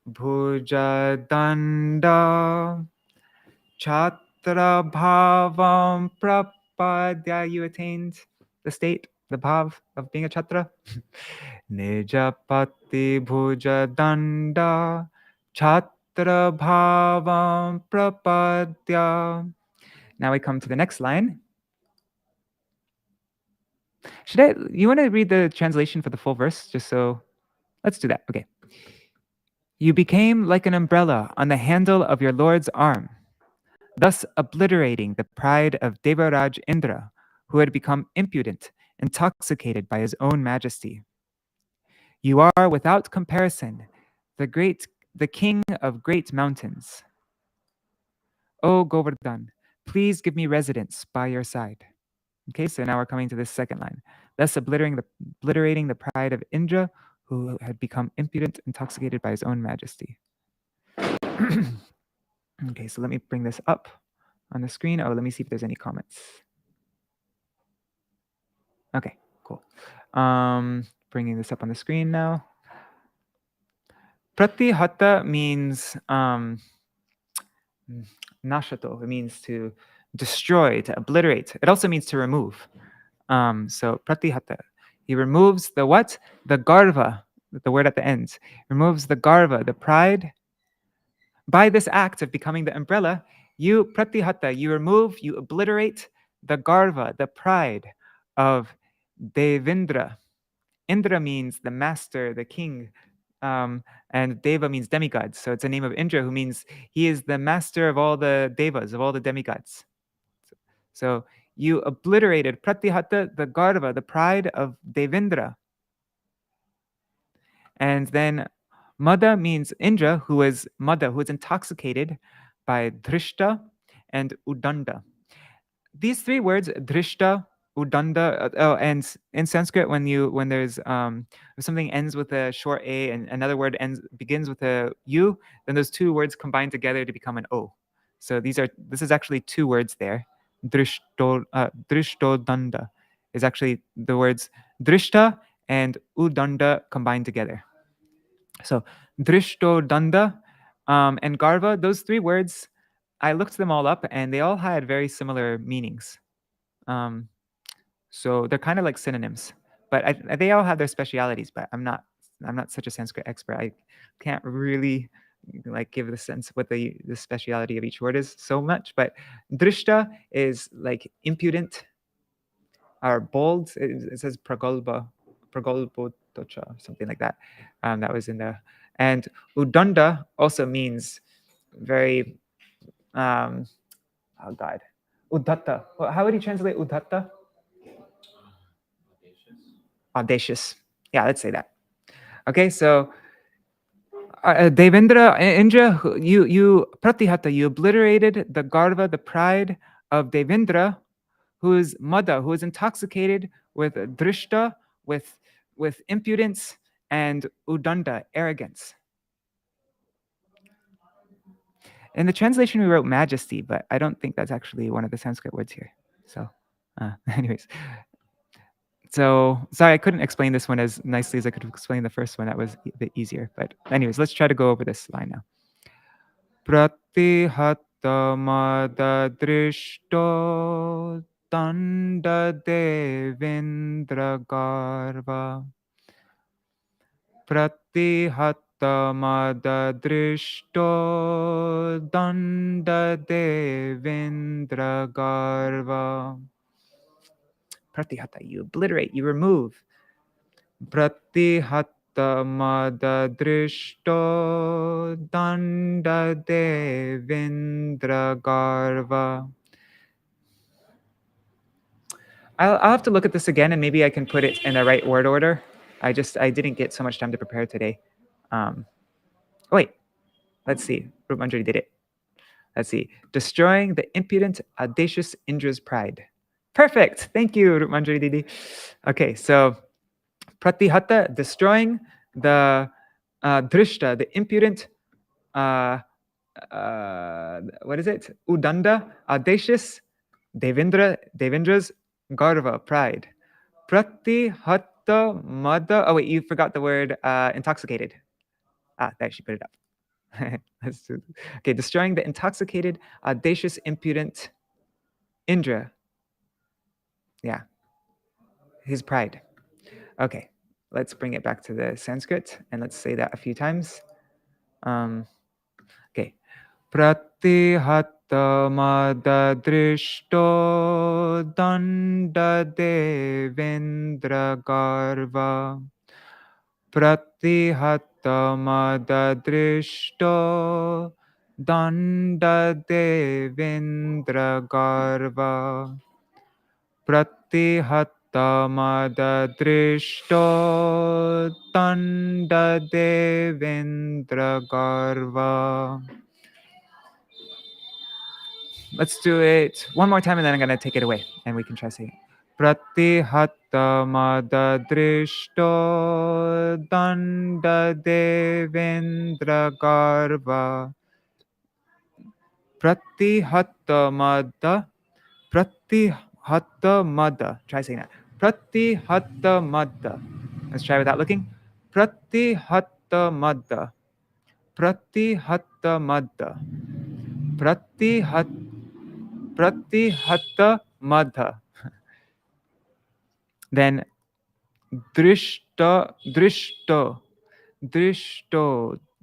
bhuja-daṇḍa-cchatra-bhāvaṁ prapadya, you attained the state, the bhav of being a chatra. nija-pati-bhuja-daṇḍa-cchatra-bhāvaṁ prapadya. Now we come to the next line. You want to read the translation for the full verse, just so, let's do that. Okay. You became like an umbrella on the handle of your Lord's arm, thus obliterating the pride of Devarāja Indra, who had become impudent, intoxicated by his own majesty. You are without comparison the king of great mountains. O Govardhan, please give me residence by your side. Okay, so now we're coming to this second line. Thus obliterating the pride of Indra, who had become impudent, intoxicated by his own majesty. Okay, so let me bring this up on the screen. Oh, let me see if there's any comments. Okay, cool. Bringing this up on the screen now. Pratihata means nashato. It means to destroy, to obliterate. It also means to remove. So pratihata. He removes the what? The garva, the word at the end. Removes the garva, the pride. By this act of becoming the umbrella, you pratihata, you remove, you obliterate the garva, the pride of Devindra. Indra means the master, the king, and Deva means demigod. So it's a name of Indra, who means he is the master of all the devas, of all the demigods. So you obliterated pratihata, the garva, the pride of Devindra. And then Mada means Indra, who is Mada, who is intoxicated by Drishta and Udanda. These three words, Drishta, Udanda, and in Sanskrit, when there's if something ends with a short a and another word begins with a u, then those two words combine together to become an o. So this is actually two words there. Drishtodanda is actually the words Drishta and Udanda combined together. So Drishtodanda and Garva, those three words, I looked them all up and they all had very similar meanings. So they're kind of like synonyms, but they all have their specialities. But I'm not such a Sanskrit expert. I can't really like give the sense of what the speciality of each word is so much. But drishta is like impudent or bold. It says pragolbotocha, something like that. That was in the, and udanda also means very oh God, udatta. How would you translate udatta? Audacious. Yeah, let's say that. Okay, so Devendra, Indra, you pratihata, you obliterated the garva, the pride of Devendra, who is Mada, who is intoxicated with drishta, with impudence, and udanda, arrogance. In the translation, we wrote majesty, but I don't think that's actually one of the Sanskrit words here. So, anyways. So, sorry, I couldn't explain this one as nicely as I could have explained the first one. That was a bit easier. But anyways, let's try to go over this line now. Pratihatamada-drishto danda-devendra-garva. Pratihatamada-drishto danda-devendra-garva. Pratihata, you obliterate, you remove. Pratihatamada-drishto danda-devendra-garva. I'll have to look at this again and maybe I can put it in the right word order. I didn't get so much time to prepare today. Wait, let's see. Mañjarī did it. Let's see. Destroying the impudent, audacious Indra's pride. Perfect. Thank you, Mañjarī Didi. Okay, so pratihata, destroying the drishta, the impudent, what is it? Udanda, audacious, Devendra's garva, pride. Pratihata mada. Oh wait, you forgot the word intoxicated. There, she put it up. Let's do. Okay, destroying the intoxicated, audacious, impudent Indra. Yeah, his pride. Okay, let's bring it back to the Sanskrit and let's say that a few times. Okay. Pratihattamadadrishto danda devendra garva. Pratihattamadadrishto danda devendra garva. Pratihattamadadrishto danda devendra garva. Let's do it one more time and then I'm going to take it away and we can try saying it. Pratihattamadadrishto danda devendra garva. Pratihattamada. Try saying that. Pratihattamada. Let's try without looking. Pratihattamada. Pratihattamada. Pratihattamada. Then drishto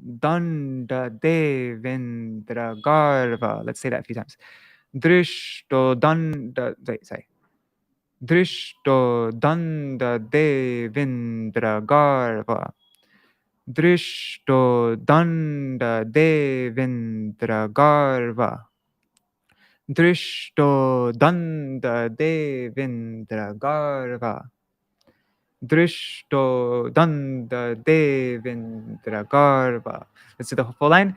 danda devendra garva. Let's say that a few times. Drishto danda devendra garva. Drishto danda devendra garva. Drishto danda devendra garva. Drishto danda devendra garva. Let's do the full line.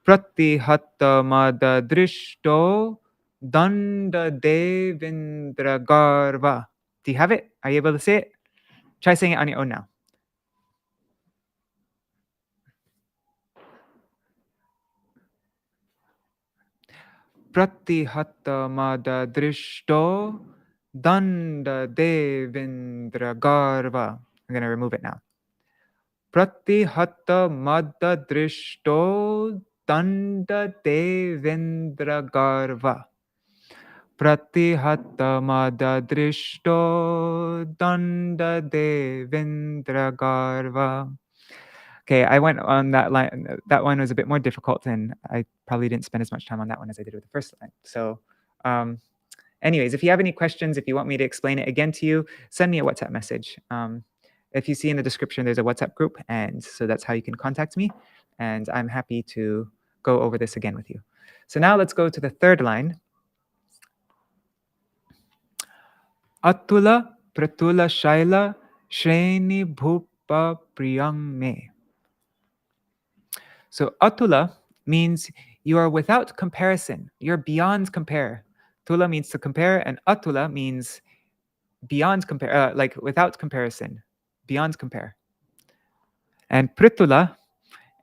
Pratihattamada drishto danda devendra garva. Do you have it? Are you able to say it? Try saying it on your own now. Pratihattamada drishto danda devendra garva. I'm going to remove it now. Pratihattamada drishto danda devendra garva. Pratihattamada drishto danda devendra garva. Okay, I went on that line. That one was a bit more difficult, and I probably didn't spend as much time on that one as I did with the first line. So, anyways, if you have any questions, if you want me to explain it again to you, send me a WhatsApp message. If you see in the description, there's a WhatsApp group, and so that's how you can contact me, and I'm happy to go over this again with you. So now let's go to the third line. Atula-pṛthula-śaila-śreṇi-bhūpa priyaṁ. So atula means you are without comparison. You're beyond compare. Tula means to compare, and atula means beyond compare, like without comparison, beyond compare. And pṛthula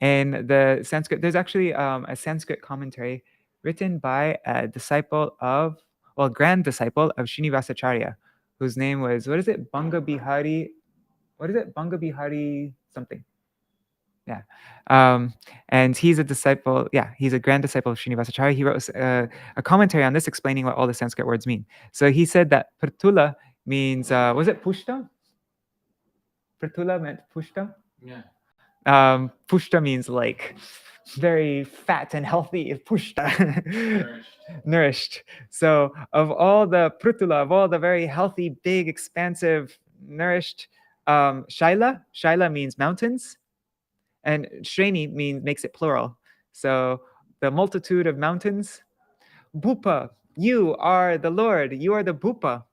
in the Sanskrit, there's actually a Sanskrit commentary written by a disciple of, well, grand disciple of Srinivasacharya, whose name was, what is it? Banga Bihari. What is it? Banga Bihari something. Yeah. And he's a disciple, he's a grand disciple of Srinivasacharya. He wrote a commentary on this explaining what all the Sanskrit words mean. So he said that pṛthula means, was it pushta? Pṛthula meant pushta? Yeah. Pushta means like very fat and healthy. Pushta. Nourished. So of all the pṛthula, of all the very healthy, big, expansive, nourished, Śaila means mountains. And Śreṇi makes it plural. So the multitude of mountains. Bhūpa, you are the Lord. You are the Bhūpa.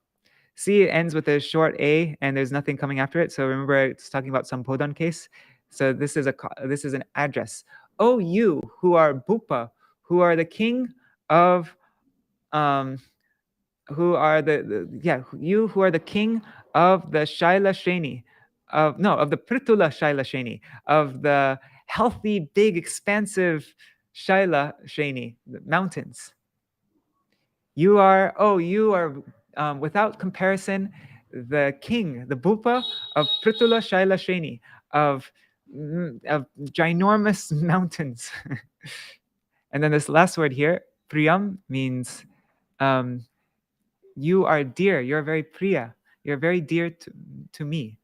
See, it ends with a short A and there's nothing coming after it. So remember, it's talking about Sampodhan case. So this is an address. Oh, you who are Bhūpa, who are the king of, who are you who are the king of the Śaila-śreṇi, of the pṛthula-śaila-śreṇi, of the healthy, big, expansive Śaila-śreṇi, the mountains. You are without comparison, the king, the Bhupa of Prapadya-Śraila-śreṇi, of ginormous mountains. And then this last word here, priyaṁ, means you are dear, you're very priya, you're very dear to me.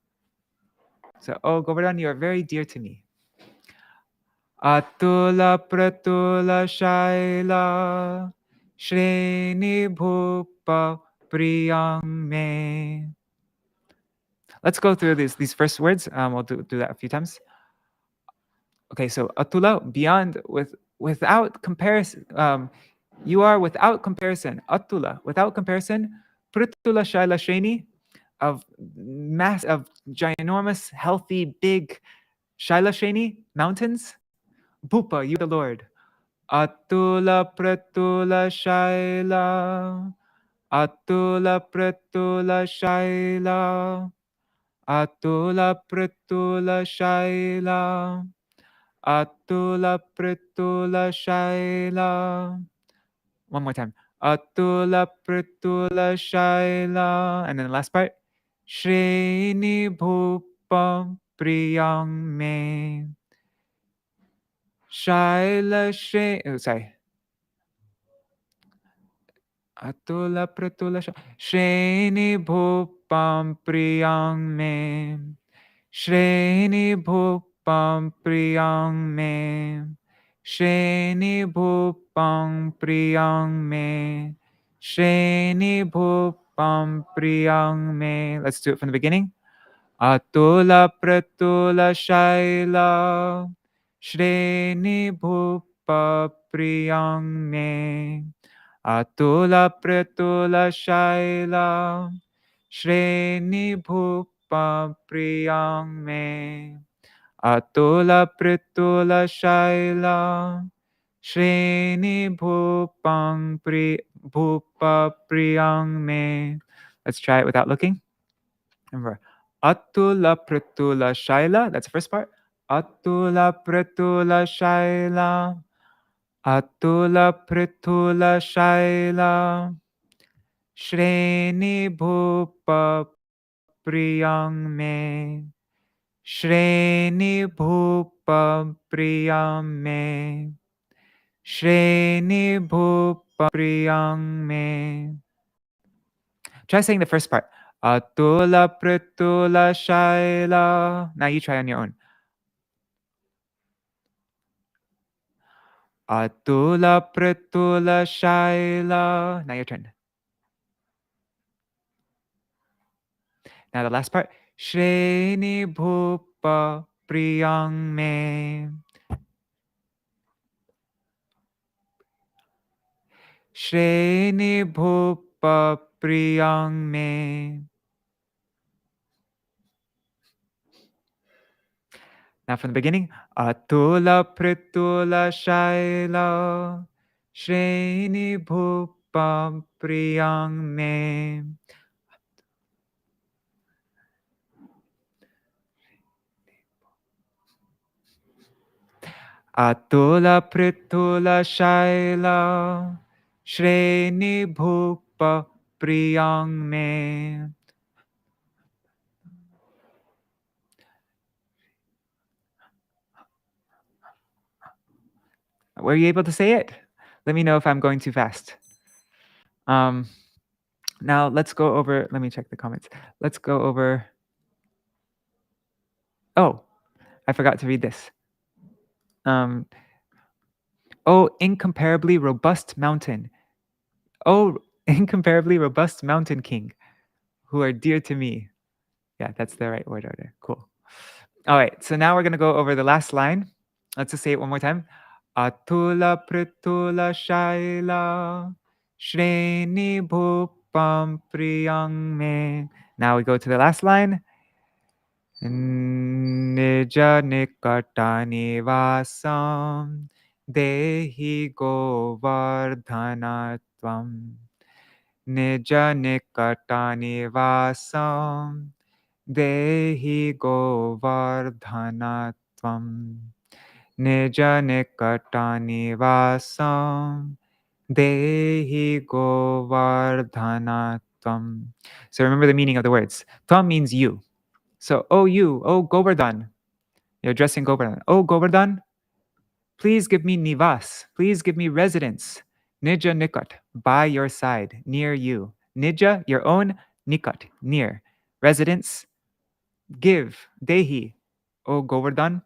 So, oh Govardhana, you are very dear to me. Atula-pṛthula-śaila-śreṇi-bhūpa priyaṁ me. Let's go through these first words. We'll do that a few times. Okay, so atula, beyond, without comparison. You are without comparison. Atula, without comparison. Pṛthula-śaila-śreṇi, of ginormous, healthy, big śaila-śreṇi, mountains. Bhupa, you are the Lord. Atula-pṛthula-śaila, atula-pṛthula-śaila, atula-pṛthula-śaila, atula-pṛthula-śaila. One more time. Atula-pṛthula-śaila. And then the last part. Śreṇi-bhūpa priyaṁ me. Śraila-śreṇi. Oh, sorry. Atula-pṛthula-śaila. Śreṇi-bhūpa priyaṁ me. Śreṇi-bhūpa priyaṁ me. Śreṇi-bhūpa priyaṁ me. Śreṇi-bhūpa priyaṁ me. Let's do it from the beginning. Atula-pṛthula-śaila, śreṇi-bhūpa priyaṁ me. Atula-pṛthula-śaila, śreṇi-bhūpa priyaṁ me. Atula-pṛthula-śaila, śreṇi-bhūpa priyaṁ me. Let's try it without looking. Remember, atula-pṛthula-śaila, that's the first part. Atula-pṛthula-śaila, atula-pṛthula-śaila, śreṇi-bhūpa priyaṁ me. Śreṇi-bhūpa priyaṁ me. Śreṇi-bhūpa priyaṁ me. Try saying the first part. Atula-pṛthula-śaila. Now you try on your own. Atula-pṛthula-śaila. Now your turn. Now the last part. Śreṇi-bhūpa priyaṁ me. Śreṇi-bhūpa priyaṁ me. Now from the beginning. Atula-pṛthula-śaila, śreṇi-bhūpa priyaṁ me. Atula-pṛthula-śaila, śreṇi-bhūpa priyaṁ me. Were you able to say it? Let me know if I'm going too fast. Now let's go over, let me check the comments. Let's go over, oh, I forgot to read this. Oh, incomparably robust mountain. Oh, incomparably robust mountain king, who are dear to me. Yeah, that's the right word order. Cool. All right, so now we're going to go over the last line. Let's just say it one more time. Atula-pṛthula-śaila, śreṇi-bhūpa priyaṁ me. Now we go to the last line. Nija-nikaṭa-nivāsaṁ, dehi Govardhana tvam. Nija-nikaṭa-nivāsaṁ, dehi Govardhana tvam. Nija-nikaṭa-nivāsaṁ, dehi Govardhana tvam. So remember the meaning of the words. Tvam means you. So, oh you, oh Govardhan. You're addressing Govardhan. Oh Govardhan, please give me nivas. Please give me residence. Nija-nikat, by your side, near you. Nija, your own. Nikat, near. Residence, give. Dehi, oh Govardhan.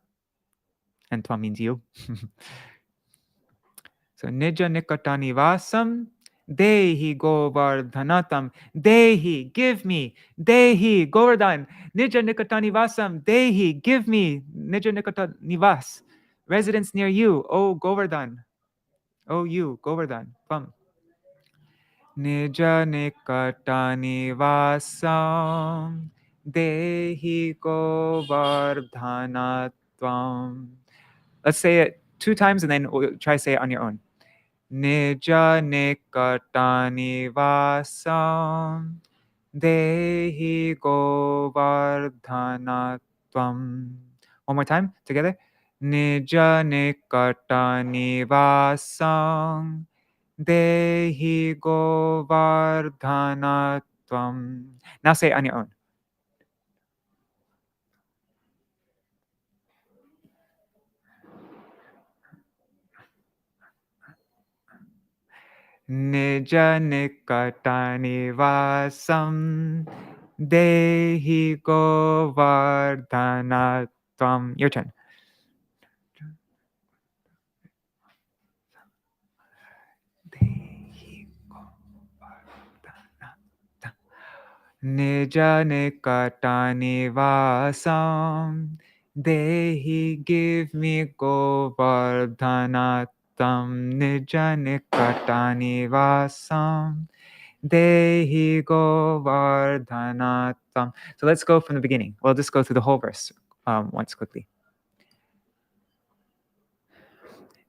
And tvam means you. So nija-nikaṭa-nivāsaṁ, dehi govardhanatam, dehi, give me, dehi, Govardhan, nija-nikaṭa-nivāsaṁ, dehi, give me, nija-nikaṭa-nivās, residence near you, O Govardhan, O you, Govardhan, tvam. Nija-nikaṭa-nivāsaṁ, dehi govardhanatvam. Let's say it 2 times and then we'll try to say it on your own. Nija-nikaṭa-nivāsaṁ, dehi govardhanatvam. One more time, together. Nija-nikaṭa-nivāsaṁ, dehi govardhanatvam. Now say it on your own. Nija-nikaṭa-nivāsaṁ, dehi govardhanatvam. Your turn. Dehi govardhanatvam. Nija-nikaṭa-nivāsaṁ, dehi, give me govardhanatvam. Nija-nikaṭa-nivāsaṁ, dehi govardhanatvam. So let's go from the beginning. We'll just go through the whole verse once quickly.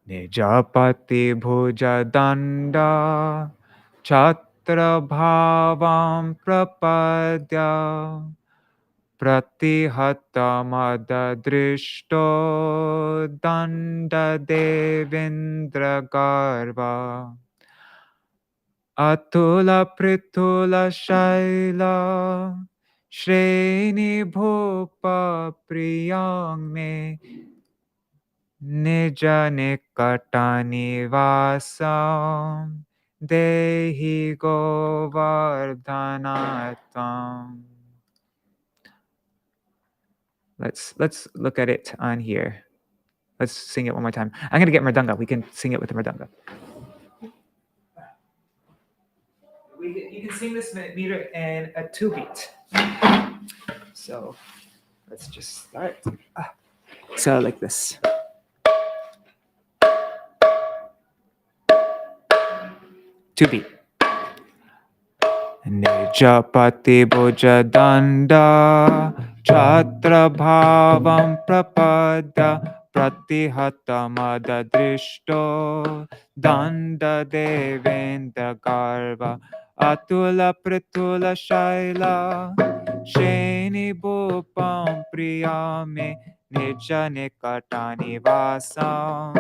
Nija-pati-bhuja-daṇḍa-cchatra-bhāvaṁ prapadya pratihatamada-drishto danda-devendra-garva atula-pṛthula-śaila-śreṇi-bhūpa priyaṁ nija-nikaṭa-nivāsaṁ, dehi govardhanatvam. Let's look at it on here. Let's sing it one more time. I'm going to get mridanga. We can sing it with the mridanga. You can sing this meter in a 2-beat. So let's just start. So like this. 2-beat. Nija-pati-bhuja-daṇḍa-cchatra-bhāvaṁ prapadya pratihatamada-drishto danda-devendra-garva atula-pṛthula-śaila-śreṇi-bhūpaṁ priyaṁ nija-nikaṭa-nivāsaṁ,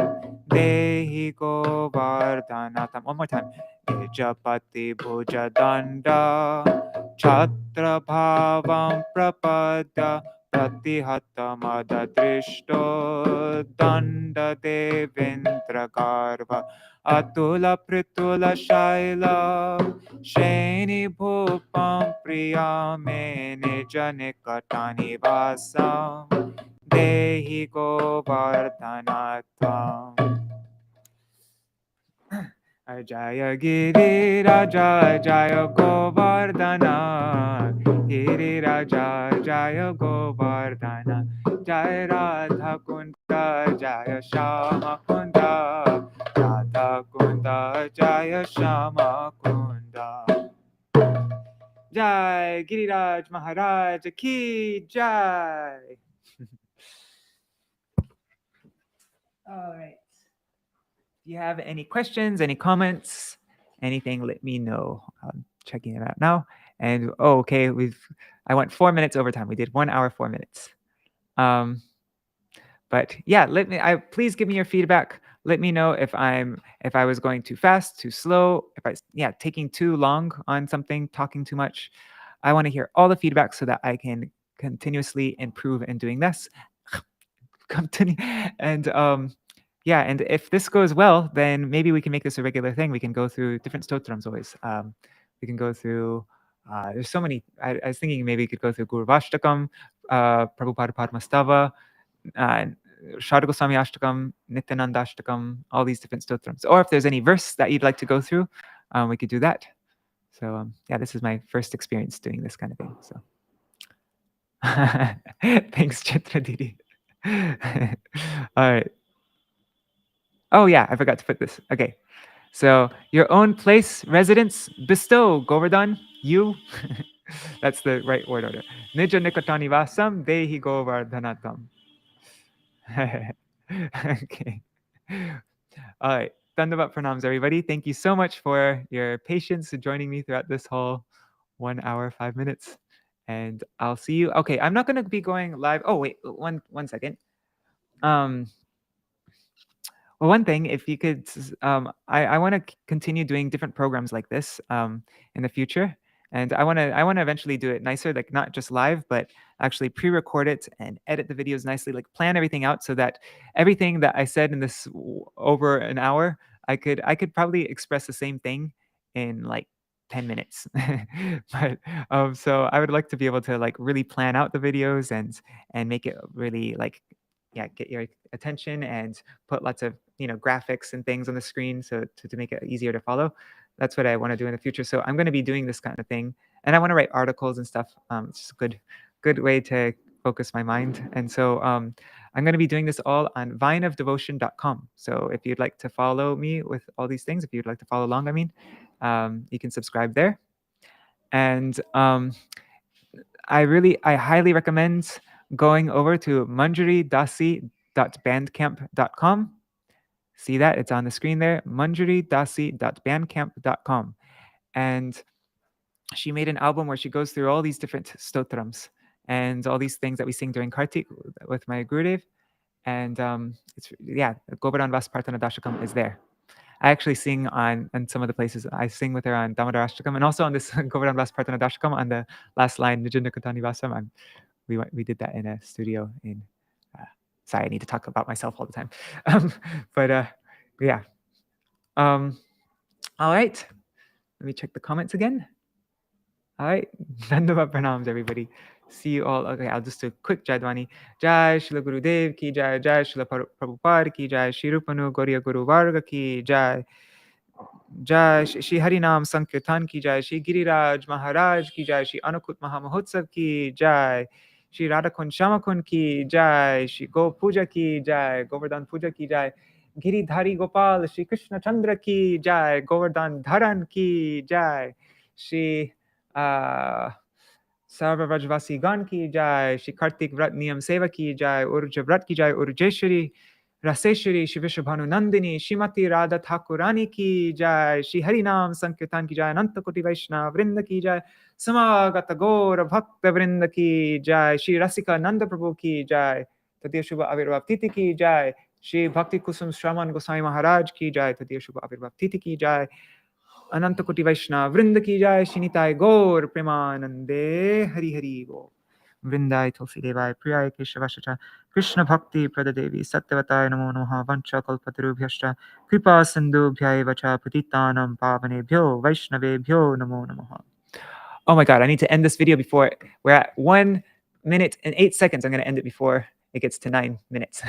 dehi govardhanatam. One more time. Nija-pati-bhuja-daṇḍa-cchatra-bhāvaṁ prapadya pratihatamada-drishto danda-devendra-garva atula-pṛthula-śaila-śreṇi-bhūpaṁ priyaṁ nija-nikaṭa-nivāsaṁ, dehi govardhanatvam. Jaya Girirāja Jaya Govardhana, Girirāja Jaya Govardhana, Jaya Radha Kunda Jaya Shama Kunda, Radha Kunda Jaya Shama Kunda. Jai Giriraj Maharaj Ki Jai. All right. If you have any questions, any comments, anything, let me know. I'm checking it out now. And okay, I went 4 minutes over time. We did 1 hour, 4 minutes. But yeah, please give me your feedback. let me know if I was going too fast, too slow, if taking too long on something, talking too much. I want to hear all the feedback so that I can continuously improve in doing this. Continue. And and if this goes well, then maybe we can make this a regular thing. We can go through different stotrams always. We can go through. There's so many. I was thinking maybe we could go through Guru Vashtakam, Prabhupada Padmastava, Śrīla Gosvāmī-ashtakam, Nityananda-ashtakam, all these different stotrams. Or if there's any verse that you'd like to go through, we could do that. So this is my first experience doing this kind of thing. So thanks, Chitra Didi. All right. Oh yeah, I forgot to put this. Okay. So your own place, residence, bestow, Govardhan, you. That's the right word order. Nija-nikaṭa-nivāsaṁ, dehi Govardhanatam. Okay. All right. Dandavat pranams, everybody. Thank you so much for your patience in joining me throughout this whole 1 hour, 5 minutes. And I'll see you. Okay, I'm not going to be going live. Oh, wait, one second. Well, one thing, if you could, I want to continue doing different programs like this in the future. And I want to eventually do it nicer, like not just live, but actually pre-record it and edit the videos nicely, like plan everything out so that everything that I said in this over an hour, I could probably express the same thing in like 10 minutes. But so I would like to be able to like really plan out the videos and make it really like get your attention and put lots of graphics and things on the screen so to make it easier to follow. That's what I want to do in the future. So I'm going to be doing this kind of thing, and I want to write articles and stuff. It's just a good way to focus my mind. And so I'm going to be doing this all on vineofdevotion.com. So if you'd like to follow me with all these things, if you'd like to follow along, you can subscribe there. And I highly recommend going over to Mañjarī-dāsī.bandcamp.com. See that? It's on the screen there. Mañjarī-dāsī.bandcamp.com. And she made an album where she goes through all these different stotrams and all these things that we sing during Kartik with my Gurudev. And Govardhana-vāsa-prārthanā-daśakam is there. I actually sing on some of the places. I sing with her on Damodara-ashtakam and also on this Govardhana-vāsa-prārthanā-daśakam on the last line, nija-nikaṭa-nivāsaṁ. We did that in a studio in. Sorry, I need to talk about myself all the time. All right. Let me check the comments again. All right. Dandavat pranams, everybody. See you all. Okay, I'll just do a quick Jaidwani. Jai Śrīla Gurudev ki jai, Jai Śrīla Prabhupada ki jai, Śrī Rupanu Gauriya Guru Varga ki jai, Jai Śrī Harinam Sankirtan ki jai, Śrī Giriraj Maharaj ki jai, Śrī Anukut Mahamahotsav ki jai, Śrī Radhakund Shamakund ki jai, Śrī Go Puja ki jai, Govardhan Puja ki jai, Giridhari Gopal, Śrī Krishna Chandra ki jai, Govardhan Dharan ki jai, Śrī Sarva Vrajvasi Gan ki jai, Śrī Kartik Vrat Niyam Seva ki jai, Urja Vrat ki jai, Urjeshwari, Raseshwari, Śrī Vishabhanu Nandini, Śrīmati Radha Thakurani ki jai, Śrī Harinam Sankirtan ki jai, Ananta Koti Vaishnava Vrinda ki jai, Samagata Gaura Bhakta Vrinda ki jai, Śrī Rasika Nanda Prabhu ki jai, Tadiya Shubha Avirvav Titi ki jai, Śrī Bhakti Kusum Shraman Goswami Maharaj ki jai, Tadiya Shubha Avirvav Titi ki jai, Ananta Koti Vaishnava Vrinda ki jai, Śrī Nitai Gaur Premanande Hari Hari Go. Vrindai Tulsi Devai Priyai Keshavashacha Krishna Bhakti Pradadevi Satyavataya Namo Namaha Vancha Kalpatarubhyascha Kripa Sindhubhyai Vacha Patitanam Pavanebhyo Vaishnavebhyo Namo Namaha. Oh my God, I need to end this video before we're at 1 minute and 8 seconds. I'm going to end it before it gets to 9 minutes.